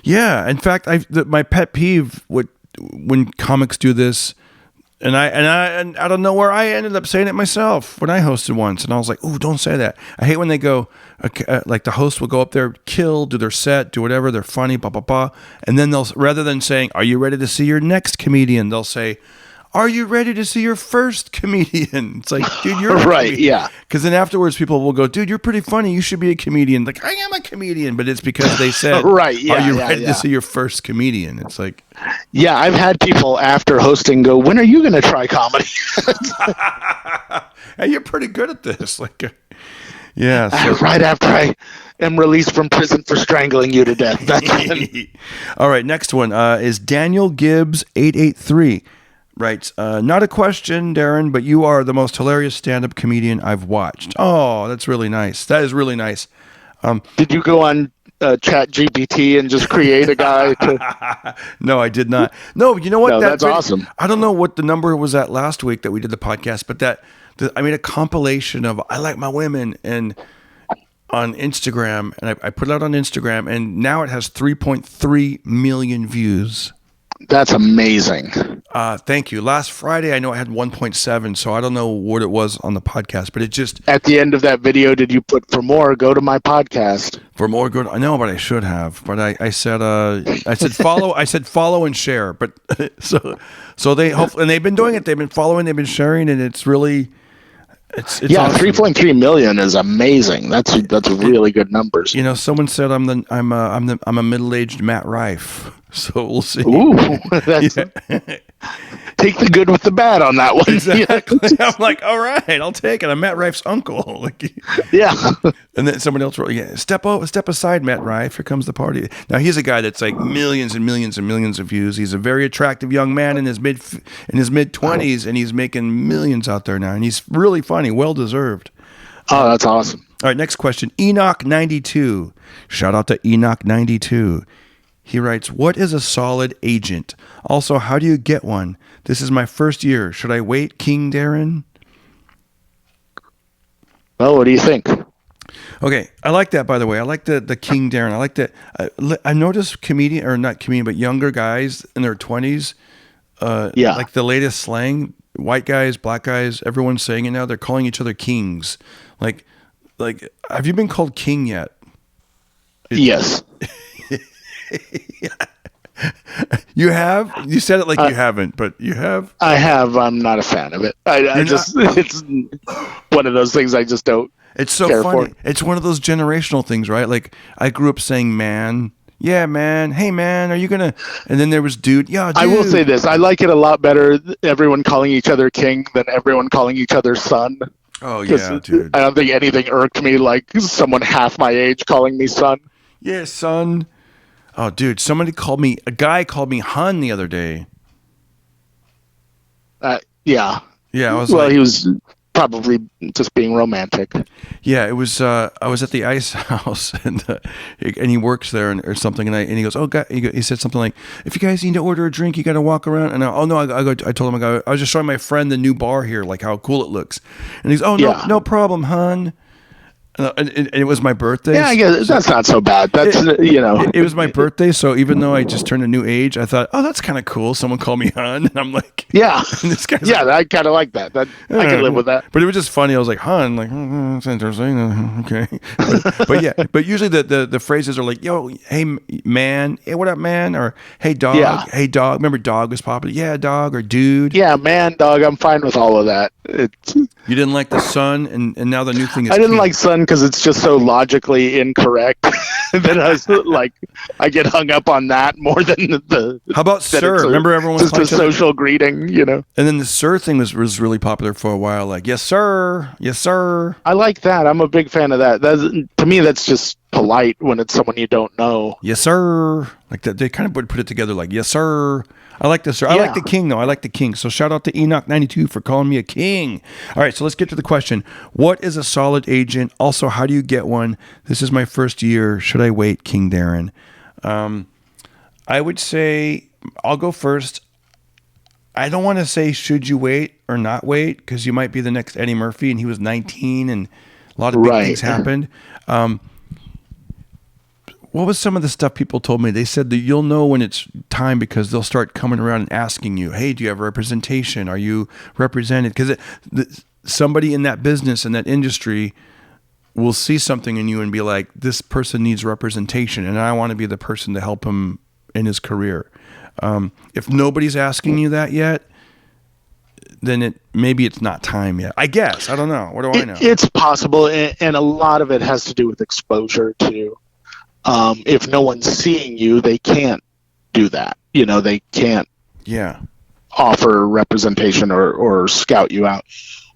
Yeah. In fact, my pet peeve when comics do this, and I don't know where I ended up saying it myself when I hosted once, and I was like, "Ooh, don't say that." I hate when they go, like the host will go up there, do their set, do whatever, they're funny, blah blah blah, and then they'll, rather than saying, "Are you ready to see your next comedian?" they'll say, are you ready to see your first comedian? It's like, dude, you're right. Yeah. Because then afterwards, people will go, dude, you're pretty funny. You should be a comedian. Like, I am a comedian, but it's because they said, right. Yeah. Are you ready to see your first comedian? It's like, yeah, I've had people after hosting go, when are you going to try comedy? hey, you're pretty good at this. Like, yeah. So. Right after I am released from prison for strangling you to death. All right. Next one is Daniel Gibbs 883. Writes, not a question, Darren, but you are the most hilarious stand-up comedian I've watched. Oh, that's really nice. That is really nice. Did you go on Chat GPT and just create a guy? No, I did not. No, you know what? No, that's awesome. I don't know what the number was at last week that we did the podcast, but I made a compilation of I like my women and on Instagram, and I put it out on Instagram, and now it has 3.3 million views. That's amazing. Thank you. Last Friday, I know I had 1.7, so I don't know what it was on the podcast, but it just... At the end of that video, did you put, for more, go to my podcast? For more, good. I know, but I should have. But I said follow. I said follow and share. But so they hopefully, and they've been doing it. They've been following. They've been sharing, and it's really... It's yeah, awesome. 3.3 million is amazing. That's really good numbers. You know, someone said I'm a middle-aged Matt Rife, so we'll see. Ooh, take the good with the bad on that one. Exactly. I'm like, all right, I'll take it. I'm Matt Rife's uncle. Like, yeah. And then someone else wrote, step aside, Matt Rife. Here comes the party. Now he's a guy that's like millions and millions and millions of views. He's a very attractive young man in his mid 20s, and he's making millions out there now. And he's really funny, well deserved. Oh, that's awesome. All right, next question. Enoch92. Shout out to Enoch92. He writes, what is a solid agent? Also, how do you get one? This is my first year. Should I wait, King Darren? Well, what do you think? Okay, I like that, by the way. I like the King Darren. I like that. I noticed but younger guys in their 20s, like the latest slang, white guys, black guys, everyone's saying it now. They're calling each other kings. Like, have you been called king yet? Yes. You have? You said it like you haven't, but you have? I have. I'm not a fan of it. It's one of those things I just don't. It's so funny. It's one of those generational things, right? Like, I grew up saying man. Yeah, man. Hey, man, are you going to... And then there was dude. Yeah, dude. I will say this. I like it a lot better, everyone calling each other king than everyone calling each other son. Oh, yeah, dude. I don't think anything irked me like someone half my age calling me son. Yeah, son. Oh, dude, a guy called me hun the other day. Yeah. Yeah, he was probably just being romantic. Yeah, it was. I was at the ice house, and he works there or something, and he goes, "Oh, God," he said something like, "If you guys need to order a drink, you got to walk around." And I told him, I was just showing my friend the new bar here, like how cool it looks, and he's, "Oh, no problem, hun." And it was my birthday. Yeah, I guess that's not so bad. That's It was my birthday, so even though I just turned a new age, I thought, oh, that's kind of cool. Someone called me hun, and I'm like, yeah, this guy's I kind of like that. I can live with that. But it was just funny. I was like, hun, like, that's interesting. Okay, but usually the phrases are like, yo, hey man, hey, what up, man, or hey dog, hey dog. Remember, dog was popular. Yeah, dog or dude. Yeah, man, dog. I'm fine with all of that. You didn't like the son, and now the new thing is. I didn't like son because it's just so logically incorrect that I was like, I get hung up on that more than the. How about sir? Remember everyone was just a social greeting, And then the sir thing was really popular for a while. Like, yes sir, yes sir. I like that. I'm a big fan of that. To me, that's just polite when it's someone you don't know. Yes sir. Like that, they kind of would put it together. Like, yes sir. I like this, sir. I like the king, though. I like the king. So shout out to Enoch92 for calling me a king. All right, so let's get to the question. What is a solid agent? Also, how do you get one? This is my first year. Should I wait, King Darren? I would say, I'll go first. I don't want to say should you wait or not wait, because you might be the next Eddie Murphy, and he was 19, and a lot of big things happened. What was some of the stuff people told me? They said that you'll know when it's time because they'll start coming around and asking you, hey, do you have representation? Are you represented? Because somebody in that business, in that industry, will see something in you and be like, this person needs representation, and I want to be the person to help him in his career. If nobody's asking you that yet, then maybe it's not time yet. I guess. I don't know. What do I know? It's possible, and a lot of it has to do with exposure too. If no one's seeing you, they can't do that. They can't offer representation or scout you out.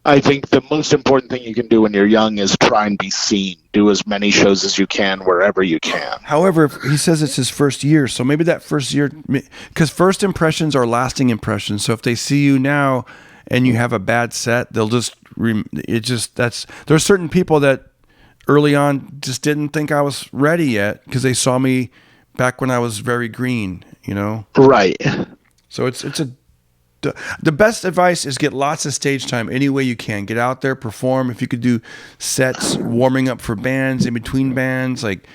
I think the most important thing you can do when you're young is try and be seen. Do as many shows as you can wherever you can. However, he says it's his first year, so maybe that first year, because first impressions are lasting impressions. So if they see you now and you have a bad set, they'll just there's certain people that early on just didn't think I was ready yet because they saw me back when I was very green, Right. So the best advice is get lots of stage time any way you can. Get out there, perform. If you could do sets, warming up for bands, in between bands, like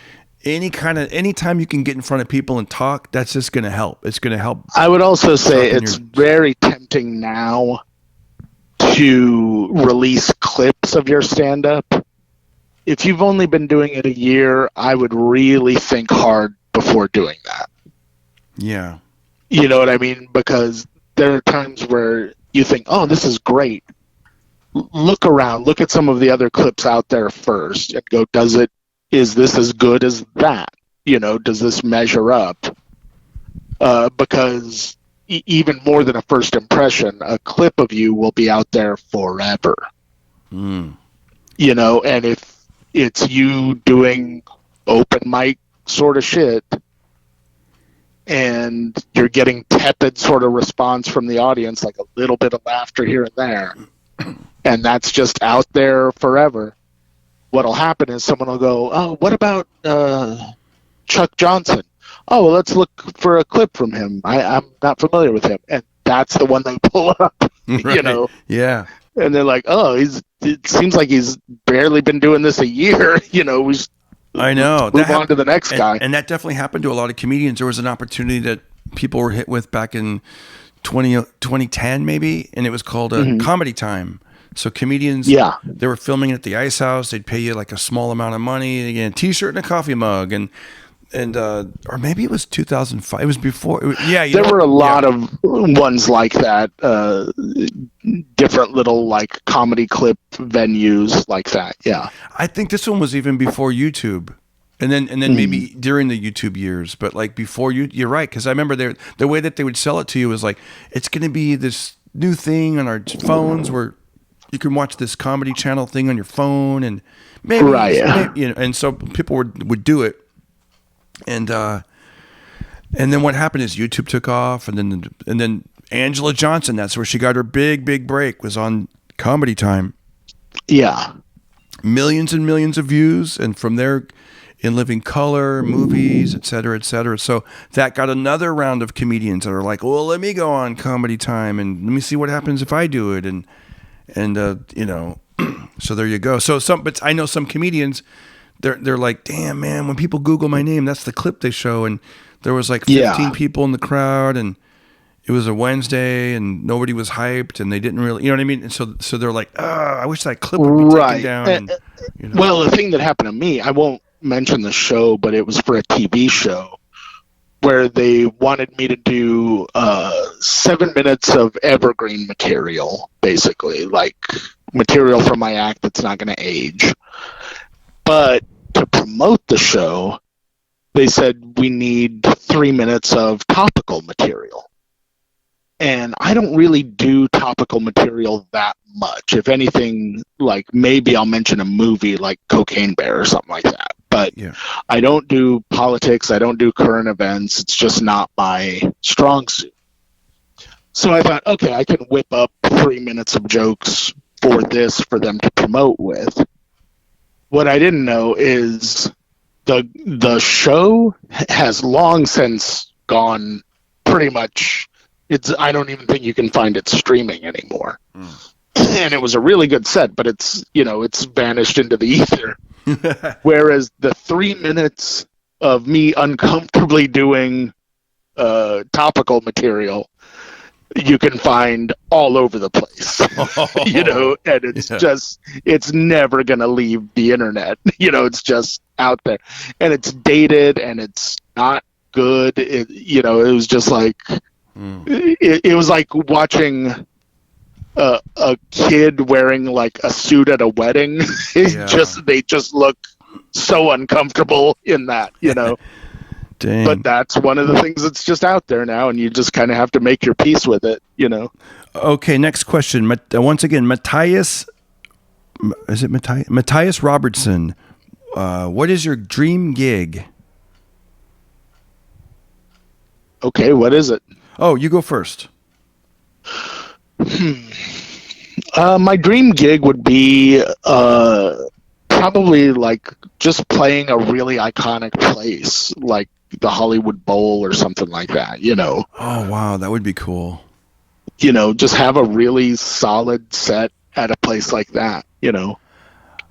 anytime you can get in front of people and talk, that's just going to help. It's going to help. I would also say it's very tempting now to release clips of your stand-up. If you've only been doing it a year, I would really think hard before doing that. Yeah. You know what I mean? Because there are times where you think, oh, this is great. Look around. Look at some of the other clips out there first and go, is this as good as that? Does this measure up? Because even more than a first impression, a clip of you will be out there forever. And if it's you doing open mic sort of shit, and you're getting tepid sort of response from the audience, like a little bit of laughter here and there, and that's just out there forever, what'll happen is someone will go, oh, what about Chuck Johnson? Oh, well, let's look for a clip from him. I'm not familiar with him. And that's the one they pull up, Right. Yeah. And they're like, oh, it seems like he's barely been doing this a year. I know. Move on to the next guy. And that definitely happened to a lot of comedians. There was an opportunity that people were hit with back in 2010 maybe, and it was called Comedy Time. So comedians, they were filming at the Ice House. They'd pay you like a small amount of money, they get a T-shirt and a coffee mug, and or maybe it was 2005. It was before. There were a lot of ones like that. Different little like comedy clip venues like that. Yeah. I think this one was even before YouTube, and then maybe during the YouTube years, but like before you're right, because I remember the way that they would sell it to you was like, it's going to be this new thing on our phones where you can watch this comedy channel thing on your phone, and maybe, and so people would do it. And then what happened is YouTube took off, and then Angela Johnson, that's where she got her big break, was on Comedy Time. Yeah. Millions and millions of views, and from there In Living Color, movies, et cetera, et cetera. So that got another round of comedians that are like, well, let me go on Comedy Time and let me see what happens if I do it. And so there you go. But I know some comedians, they're like, damn, man, when people Google my name, that's the clip they show. And there was like 15 people in the crowd, and it was a Wednesday, and nobody was hyped, and they didn't really, you know what I mean? And so they're like, I wish that clip would be taken down. Well, the thing that happened to me, I won't mention the show, but it was for a TV show where they wanted me to do 7 minutes of evergreen material, basically, like material from my act that's not going to age. But to promote the show, they said we need 3 minutes of topical material. And I don't really do topical material that much. If anything, like maybe I'll mention a movie like Cocaine Bear or something like that. But I don't do politics. I don't do current events. It's just not my strong suit. So I thought, okay, I can whip up 3 minutes of jokes for them to promote with. What I didn't know is the show has long since gone pretty much. I don't even think you can find it streaming anymore. And it was a really good set, but it's vanished into the ether. Whereas the 3 minutes of me uncomfortably doing topical material, you can find all over the place, and it's it's never going to leave the internet. It's just out there, and it's dated and it's not good. It was just like, it was like watching a kid wearing like a suit at a wedding. They just look so uncomfortable in that, you know. Dang. But that's one of the things that's just out there now, and you just kind of have to make your peace with it, you know. Okay, next question. Once again, Matthias Robertson. What is your dream gig? Okay, what is it? Oh, you go first. My dream gig would be probably like just playing a really iconic place, like the Hollywood Bowl or something like that, you know. Oh, wow, that would be cool. You know, just have a really solid set at a place like that, you know.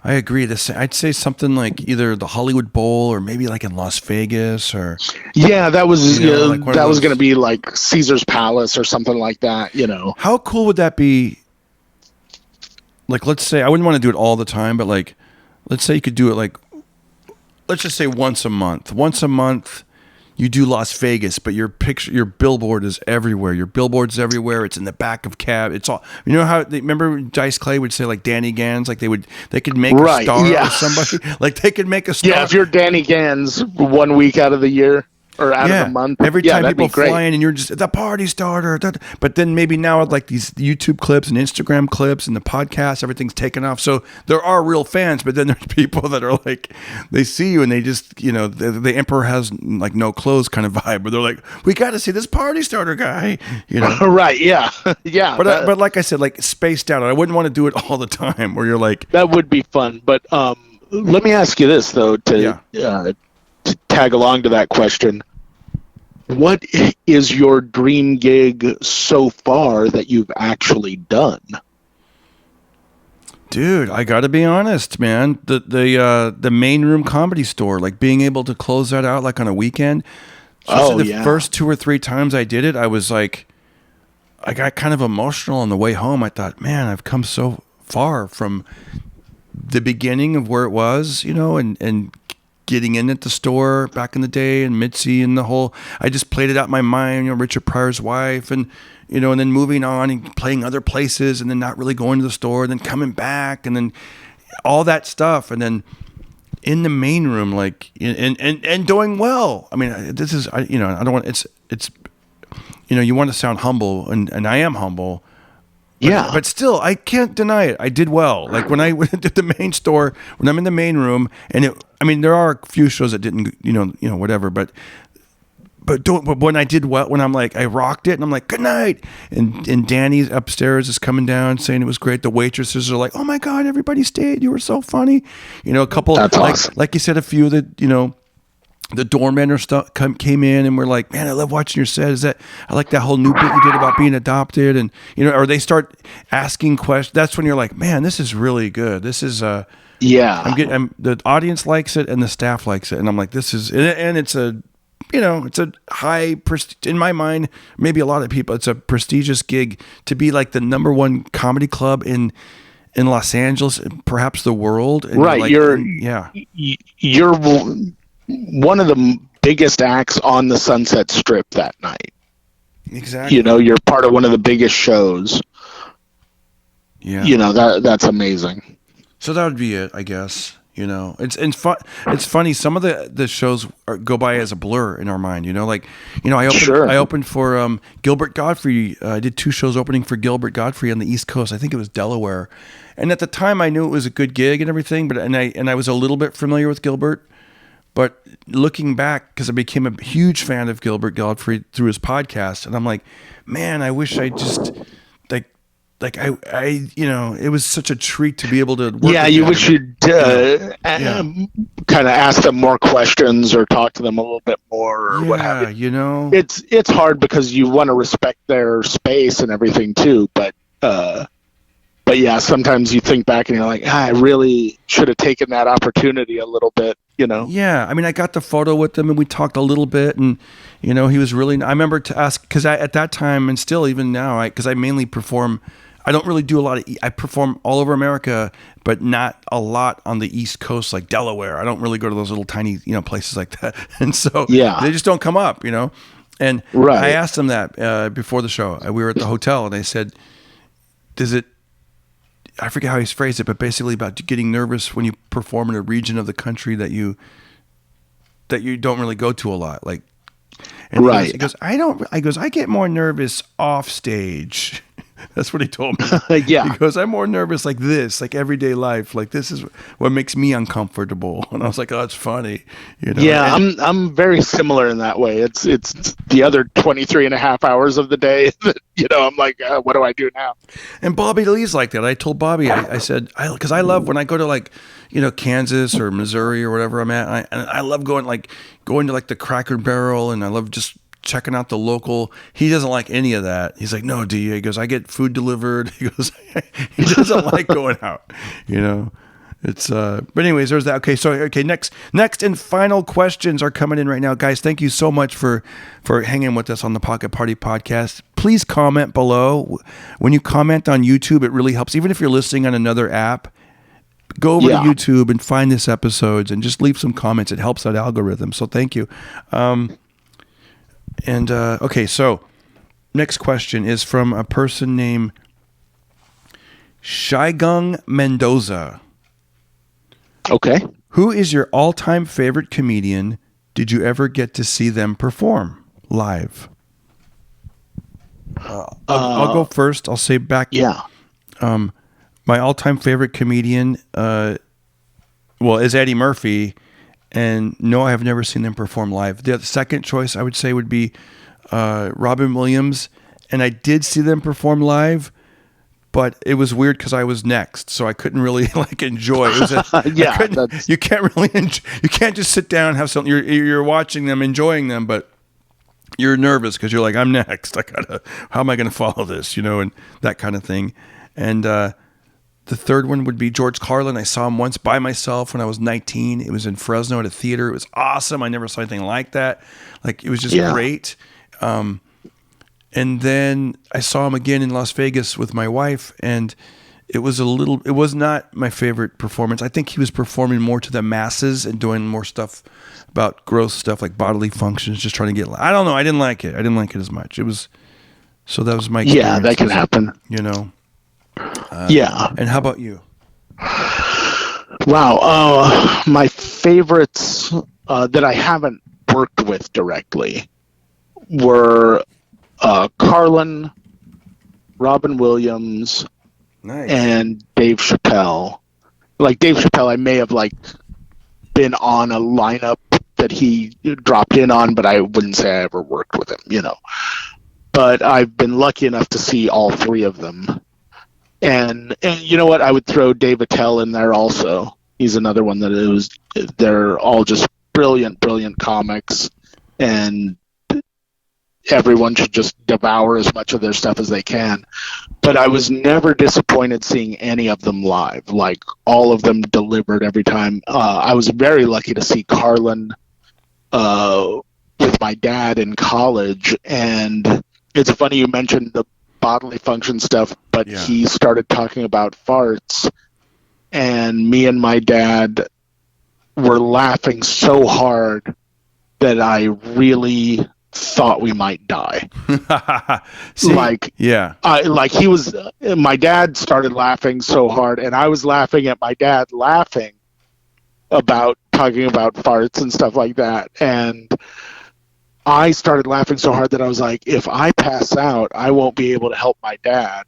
I agree. I'd say something like either the Hollywood Bowl or maybe like in Las Vegas or... Yeah, that was like that was going to be like Caesar's Palace or something like that, you know. How cool would that be? Like, let's say, I wouldn't want to do it all the time, but like, let's say you could do it like, let's just say once a month. Once a month, you do Las Vegas, but your billboard is everywhere. Your billboard's everywhere. It's in the back of cab. It's all, you know how remember Dice Clay would say like Danny Gans, like they could make a star or somebody. Like they could make a star. Yeah, if you're Danny Gans 1 week out of the year or out of the month. Every time people fly in and you're just the party starter. But then maybe now with like these YouTube clips and Instagram clips and the podcast, everything's taken off. So there are real fans, but then there's people that are like, they see you and they just, you know, the emperor has like no clothes kind of vibe, where they're like, we got to see this party starter guy, you know? Right. Yeah. Yeah. But like I said, like spaced out. I wouldn't want to do it all the time where you're like, that would be fun. But let me ask you this though, to tag along to that question. What is your dream gig so far that you've actually done? Dude, I got to be honest, man. The main room comedy store, like being able to close that out like on a weekend. The first 2 or 3 times I did it, I was like, I got kind of emotional on the way home. I thought, man, I've come so far from the beginning of where it was, you know, and getting in at the store back in the day and Mitzi and the whole, I just played it out in my mind, you know, Richard Pryor's wife and, you know, and then moving on and playing other places and then not really going to the store and then coming back and then all that stuff. And then in the main room, like, and doing well. I mean, this is, you know, I don't want, it's, you know, you want to sound humble and I am humble. But still, I can't deny it. I did well. Like when I went to the main store, when I'm in the main room, and I mean, there are a few shows that didn't, you know, whatever. But when I did well, when I'm like, I rocked it, and I'm like, good night, and Danny's upstairs is coming down saying it was great. The waitresses are like, oh my god, everybody stayed. You were so funny. You know, a couple, like you said, a few that, you know, the doormen or stuff came in and were like, man, I love watching your set. I like that whole new bit you did about being adopted. And, you know, or they start asking questions. That's when you're like, man, this is really good. This is, the audience likes it and the staff likes it. And I'm like, this is, and it's a, you know, it's a high, in my mind, maybe a lot of people, it's a prestigious gig to be like the #1 comedy club in Los Angeles, perhaps the world. And right. Like, you're one of the biggest acts on the Sunset Strip that night. Exactly. You know, you're part of one of the biggest shows. Yeah. You know, that's amazing. So that would be it, I guess. You know, it's funny. Some of the shows go by as a blur in our mind. You know, like, you know, I opened for Gilbert Gottfried. I did 2 shows opening for Gilbert Gottfried on the East Coast. I think it was Delaware, and at the time I knew it was a good gig and everything. But I was a little bit familiar with Gilbert. But looking back, because I became a huge fan of Gilbert Gottfried through his podcast, and I'm like, man, I wish I just I you know, it was such a treat to be able to work with you him. wish you'd kind of ask them more questions or talk to them a little bit more or what have you. You know, it's hard because you want to respect their space and everything too, but yeah, sometimes you think back and you're like, I really should have taken that opportunity a little bit, you know? Yeah. I mean, I got the photo with him and we talked a little bit and, you know, he was really, I remember to ask, because at that time and still even now, because I mainly perform, I don't really do a lot of, I perform all over America, but not a lot on the East Coast, like Delaware. I don't really go to those little tiny, you know, places like that. And so they just don't come up, you know? And I asked them that before the show. We were at the hotel and they said, I forget how he's phrased it, but basically about getting nervous when you perform in a region of the country that you don't really go to a lot. Like, and Right. he goes, I get more nervous off stage. That's what he told me. Yeah. He goes, I'm more nervous like this, like everyday life. Like this is what makes me uncomfortable. And I was like, oh, it's funny. You know? Yeah, And- I'm very similar in that way. It's the other 23 and a half hours of the day that, I'm like, what do I do now? And Bobby Lee's like that. I told Bobby, I said, because I love when I go to like, Kansas or Missouri or whatever I'm at. I love going to like the Cracker Barrel, and I love just checking out the local. He doesn't like any of that. He's like, no, do you? He goes, I get food delivered. He goes, he doesn't like going out. It's but anyways, there's that. Okay, next and final questions are coming in right now, guys. Thank you so much for hanging with us on the Pocket Party podcast. Please comment below. When you comment on YouTube, it really helps. Even if you're listening on another app, go over to YouTube and find this episodes and just leave some comments. It helps that algorithm. So thank you. Okay, so next question is from a person named Shigung Mendoza. Okay. Who is your all-time favorite comedian? Did you ever get to see them perform live? I'll go first. I'll say back. Yeah. My all-time favorite comedian, is Eddie Murphy. And no, I have never seen them perform live. The second choice I would say would be Robin Williams. And I did see them perform live, but it was weird because I was next, so I couldn't really enjoy. It was you can't really you can't just sit down and have something. You're watching them, enjoying them, but you're nervous because you're like, I'm next. How am I going to follow this? And that kind of thing. And the third one would be George Carlin. I saw him once by myself when I was 19. It was in Fresno at a theater. It was awesome. I never saw anything like that. It was just great. And then I saw him again in Las Vegas with my wife, and it was not my favorite performance. I think he was performing more to the masses and doing more stuff about gross stuff like bodily functions, just trying to get, I don't know. I didn't like it. I didn't like it as much. That was my experience. Yeah, that can happen. Yeah. And how about you? Wow. My favorites that I haven't worked with directly were Carlin, Robin Williams, Nice. and Dave Chappelle. Like Dave Chappelle, I may have been on a lineup that he dropped in on, but I wouldn't say I ever worked with him, But I've been lucky enough to see all three of them. And you know what? I would throw Dave Attell in there also. He's another one they're all just brilliant comics, and everyone should just devour as much of their stuff as they can. But I was never disappointed seeing any of them live. All of them delivered every time. I was very lucky to see Carlin with my dad in college, and it's funny you mentioned the bodily function stuff, but he started talking about farts, and me and my dad were laughing so hard that I really thought we might die. See, my dad started laughing so hard, and I was laughing at my dad laughing about talking about farts and stuff like that, and I started laughing so hard that I was like, if I pass out, I won't be able to help my dad.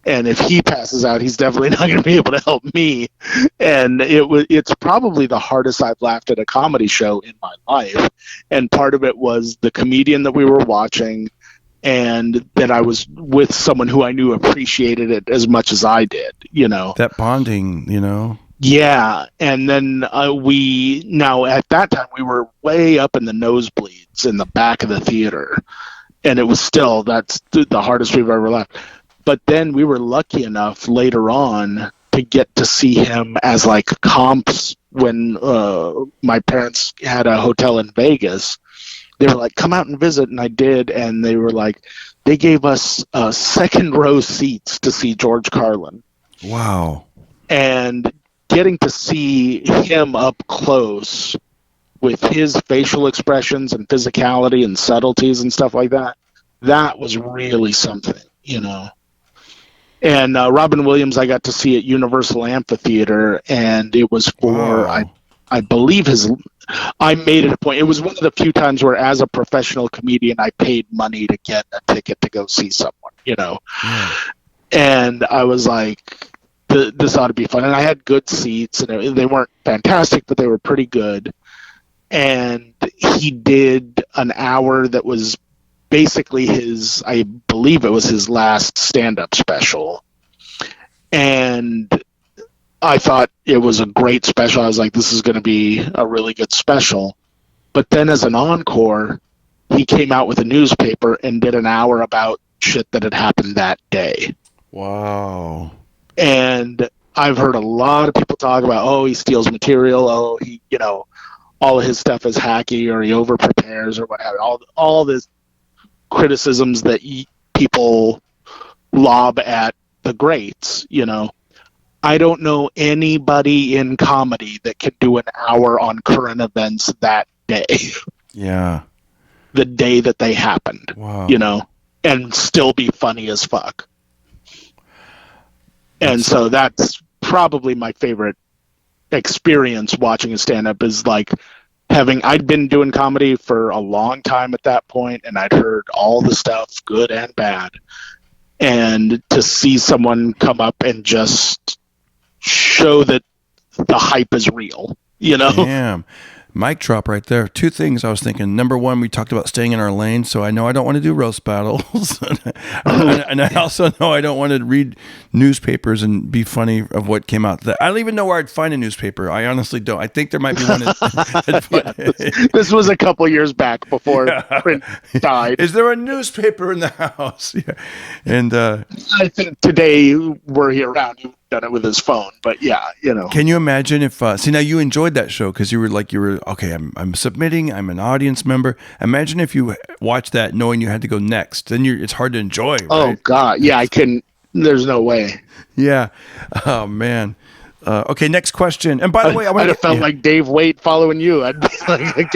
And if he passes out, he's definitely not going to be able to help me. And it's probably the hardest I've laughed at a comedy show in my life. And part of it was the comedian that we were watching, and that I was with someone who I knew appreciated it as much as I did, That bonding, Yeah, and then at that time we were way up in the nosebleeds in the back of the theater, and it was still, that's the hardest we've ever laughed. But then we were lucky enough later on to get to see him as comps when my parents had a hotel in Vegas. They were like, come out and visit, and I did, and they were like, they gave us second row seats to see George Carlin. Wow. And getting to see him up close with his facial expressions and physicality and subtleties and stuff like that, that was really something, And Robin Williams, I got to see at Universal Amphitheater, and it was for I believe I made it a point. It was one of the few times where, as a professional comedian, I paid money to get a ticket to go see someone, Yeah. And I was like, this ought to be fun. And I had good seats, and they weren't fantastic, but they were pretty good. And he did an hour that was basically I believe it was his last stand-up special. And I thought it was a great special. I was like, this is going to be a really good special. But then as an encore, he came out with a newspaper and did an hour about shit that had happened that day. Wow. And I've heard a lot of people talk about, he steals material. He, all of his stuff is hacky, or he over-prepares, or what have you. All this criticisms that people lob at the greats, I don't know anybody in comedy that can do an hour on current events that day. Yeah. The day that they happened. Wow. And still be funny as fuck. And so that's probably my favorite experience watching a stand-up, is like I'd been doing comedy for a long time at that point, and I'd heard all the stuff, good and bad. And to see someone come up and just show that the hype is real, Damn. Mic drop right there. Two things I was thinking. Number one, we talked about staying in our lane, so I know I don't want to do roast battles. and I also know I don't want to read newspapers and be funny of what came out. I don't even know where I'd find a newspaper. I honestly don't. I think there might be one. This was a couple years back before print died. Is there a newspaper in the house? Yeah. And I think today, were he around, he would have done it with his phone. But yeah, Can you imagine if now you enjoyed that show because you were okay, I'm submitting, I'm an audience member. Imagine if you watched that knowing you had to go next. Then it's hard to enjoy, right? Oh God, yeah, I couldn't. There's no way. Yeah. Oh man. Okay, next question. And by the way, I'd have felt like Dave Waite following you. I'd be like,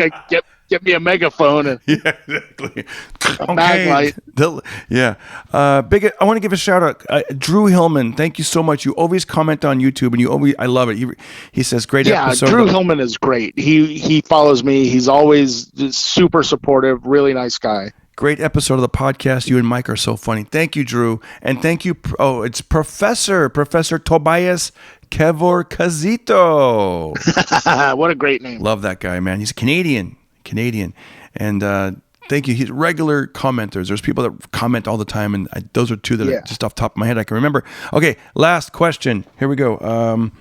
get me a megaphone and exactly. A mag light. Yeah. I want to give a shout out. Drew Hillman, thank you so much. You always comment on YouTube, and I love it. He says, great episode. Yeah, Drew Hillman is great. He follows me. He's always super supportive, really nice guy. Great episode of the podcast. You and Mike are so funny. Thank you, Drew. And thank you. Oh, it's Professor Tobias Kevorkazito. What a great name. Love that guy, man. He's Canadian. And thank you. He's regular commenters. There's people that comment all the time, and those are two that are just off the top of my head I can remember. Okay, last question. Here we go.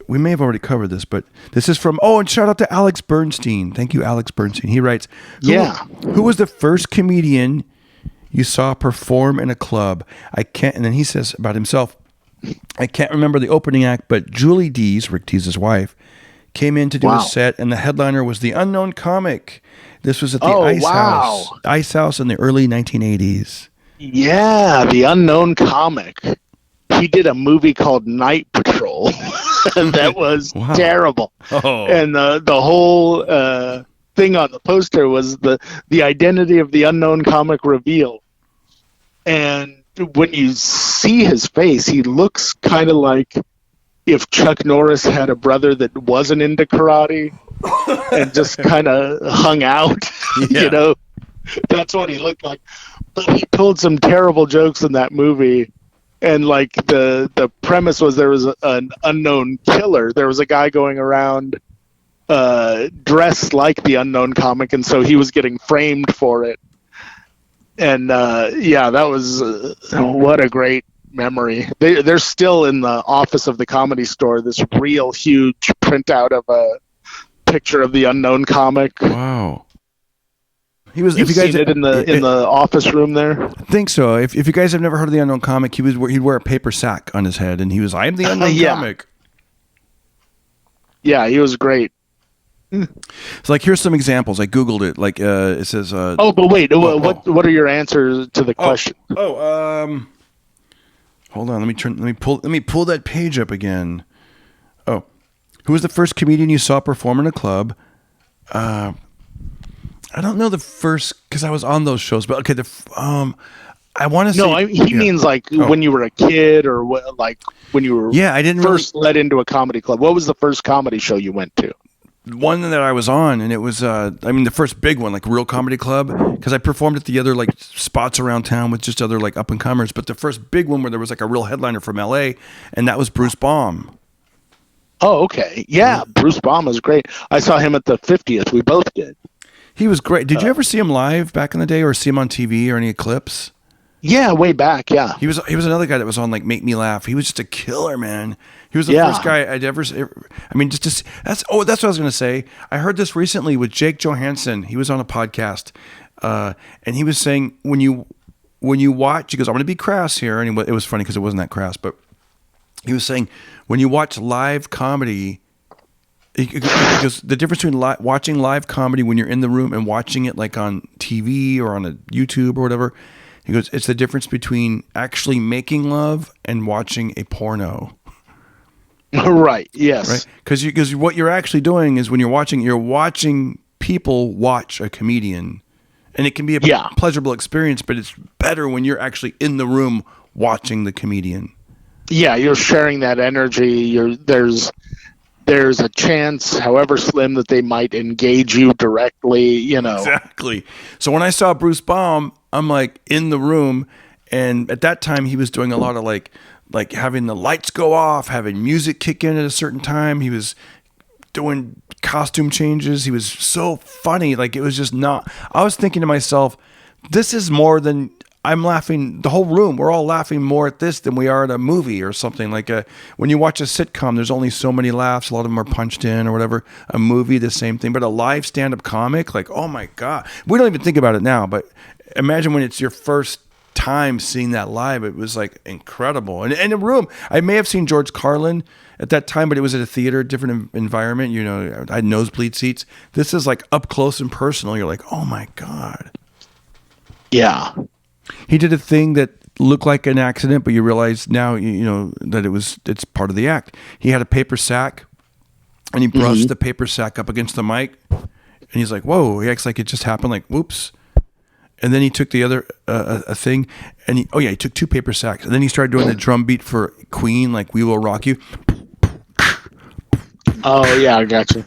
We may have already covered this, but this is from, and shout out to Alex Bernstein. Thank you, Alex Bernstein. He writes, who was the first comedian you saw perform in a club? And then he says about himself, I can't remember the opening act, but Julie Dees, Rick Dees' wife, came in to do a set, and the headliner was the Unknown Comic. This was at the Ice House in the early 1980s. Yeah, the Unknown Comic. He did a movie called Night Patrol, and that was terrible. Oh. And the whole thing on the poster was the identity of the Unknown Comic revealed. And when you see his face, he looks kind of like if Chuck Norris had a brother that wasn't into karate and just kind of hung out, that's what he looked like. But he told some terrible jokes in that movie. And like the premise was there was an unknown killer. There was a guy going around dressed like the Unknown Comic, and so he was getting framed for it. And that was what a great memory. They're still in the office of the Comedy Store, this real huge printout of a picture of the Unknown Comic. Wow. You've seen it in the office room there? I think so. If you guys have never heard of the Unknown Comic, he'd wear a paper sack on his head, and he was, I'm the Unknown Comic. Yeah, he was great. So, like, here's some examples. I Googled it. Like, it says... but wait. What are your answers to the question? Hold on. Let me pull that page up again. Oh. Who was the first comedian you saw perform in a club? I don't know the first, because I was on those shows, but okay, I want to say... No, he means like when you were a kid or like when you were I didn't first led into a comedy club. What was the first comedy show you went to? One that I was on, and it was, the first big one, like real comedy club, because I performed at the other like spots around town with just other like up and comers. But the first big one where there was like a real headliner from LA, and that was Bruce Baum. Oh, okay. Yeah, Bruce Baum was great. I saw him at the 50th. We both did. He was great. Did you ever see him live back in the day, or see him on TV or any clips? Yeah, way back. Yeah, he was another guy that was on like Make Me Laugh. He was just a killer, man. He was the first guy I'd ever. I mean, that's what I was going to say. I heard this recently with Jake Johansson. He was on a podcast, and he was saying when you watch, he goes, "I'm going to be crass here," and it was funny because it wasn't that crass, but he was saying when you watch live comedy, because the difference between watching live comedy when you're in the room and watching it like on TV or on a YouTube or whatever. He goes, it's the difference between actually making love and watching a porno. Right. Yes. Right. Because what you're actually doing is when you're watching people watch a comedian, and it can be a pleasurable experience, but it's better when you're actually in the room watching the comedian. Yeah, you're sharing that energy. There's a chance, however slim, that they might engage you directly. Exactly. So when I saw Bruce Baum, I'm like in the room, and at that time he was doing a lot of like having the lights go off, having music kick in at a certain time. He was doing costume changes. He was so funny. Like it was just not. I was thinking to myself, this is more than. I'm laughing. The whole room, we're all laughing more at this than we are at a movie or something. Like when you watch a sitcom, there's only so many laughs. A lot of them are punched in or whatever. A movie, the same thing. But a live stand-up comic, like, oh my God. We don't even think about it now, but imagine when it's your first time seeing that live. It was like incredible. And in a room, I may have seen George Carlin at that time, but it was at a theater, different environment. I had nosebleed seats. This is like up close and personal. You're like, oh my God. Yeah. He did a thing that looked like an accident, but you realize now, that it's part of the act. He had a paper sack, and he brushed the paper sack up against the mic, and he's like, whoa, he acts like it just happened, like, whoops. And then he took the other a thing, and he took 2 paper sacks, and then he started doing the drum beat for Queen, like We Will Rock You. Oh, yeah, I got you.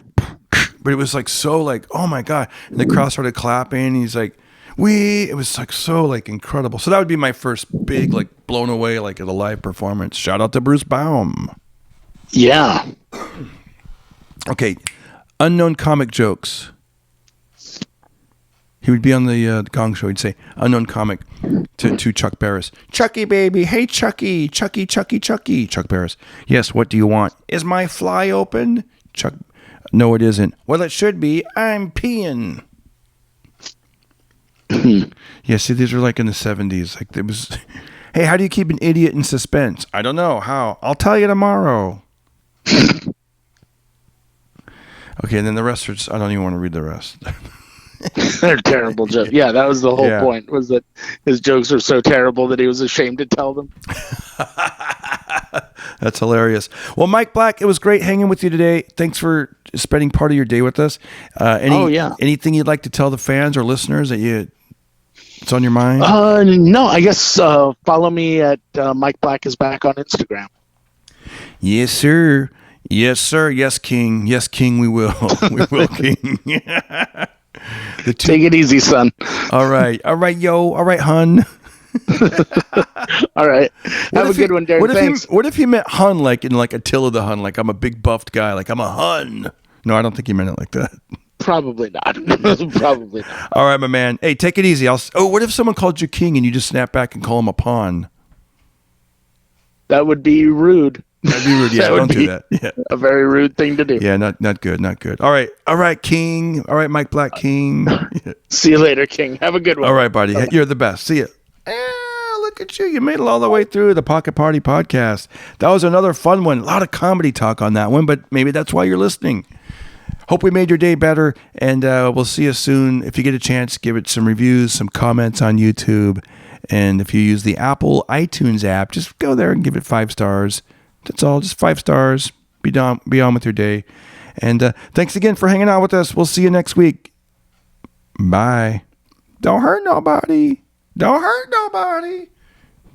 But it was like so like, oh my God. And the crowd started clapping, and he's like, it was like so like incredible. So that would be my first big like blown away like at a live performance. Shout out to Bruce Baum. Yeah. Okay, unknown comic jokes. He would be on the Gong Show. He'd say unknown comic to Chuck Barris. Chucky baby, hey Chucky, Chucky, Chucky, Chucky. Chuck Barris. Yes, what do you want? Is my fly open? Chuck. No, it isn't. Well, it should be. I'm peeing. Yeah, see, these are like in the 70s. Like it was, hey, how do you keep an idiot in suspense? I don't know. How? I'll tell you tomorrow. Okay, and then the rest are just, I don't even want to read the rest. They're terrible jokes. Yeah, that was the whole point, was that his jokes are so terrible that he was ashamed to tell them. That's hilarious. Well, Mike Black, it was great hanging with you today. Thanks for spending part of your day with us. Anything you'd like to tell the fans or listeners that it's on your mind? No, I guess follow me at Mike Black is back on Instagram. Yes, sir. Yes, sir. Yes, King. Yes, King, we will. We will, King. Take it easy, son. All right. All right, yo. All right, hun. All right. Have a good one, Darren. Thanks. What if he meant hun like in like Attila the Hun, like I'm a big buffed guy, like I'm a hun? No, I don't think he meant it like that. Probably not. Probably not. All right, my man. Hey, take it easy. What if someone called you king and you just snap back and call him a pawn? That would be rude. That'd be rude. Yeah, don't do that. Yeah. A very rude thing to do. Yeah, not good. Not good. All right, King. All right, Mike Black, King. See you later, King. Have a good one. All right, buddy. You're the best. See ya. Look at you. You made it all the way through the Pocket Party podcast. That was another fun one. A lot of comedy talk on that one, but maybe that's why you're listening. Hope we made your day better, and we'll see you soon. If you get a chance, give it some reviews, some comments on YouTube, and if you use the Apple iTunes app, just go there and give it 5 stars. That's all, just 5 stars. Be on with your day. And thanks again for hanging out with us. We'll see you next week. Bye. Don't hurt nobody. Don't hurt nobody.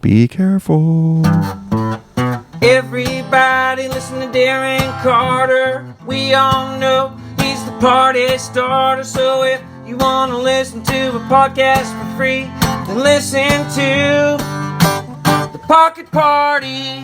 Be careful. Everybody listen to Darren Carter. We all know he's the party starter. So if you want to listen to a podcast for free, then listen to The Pocket Party.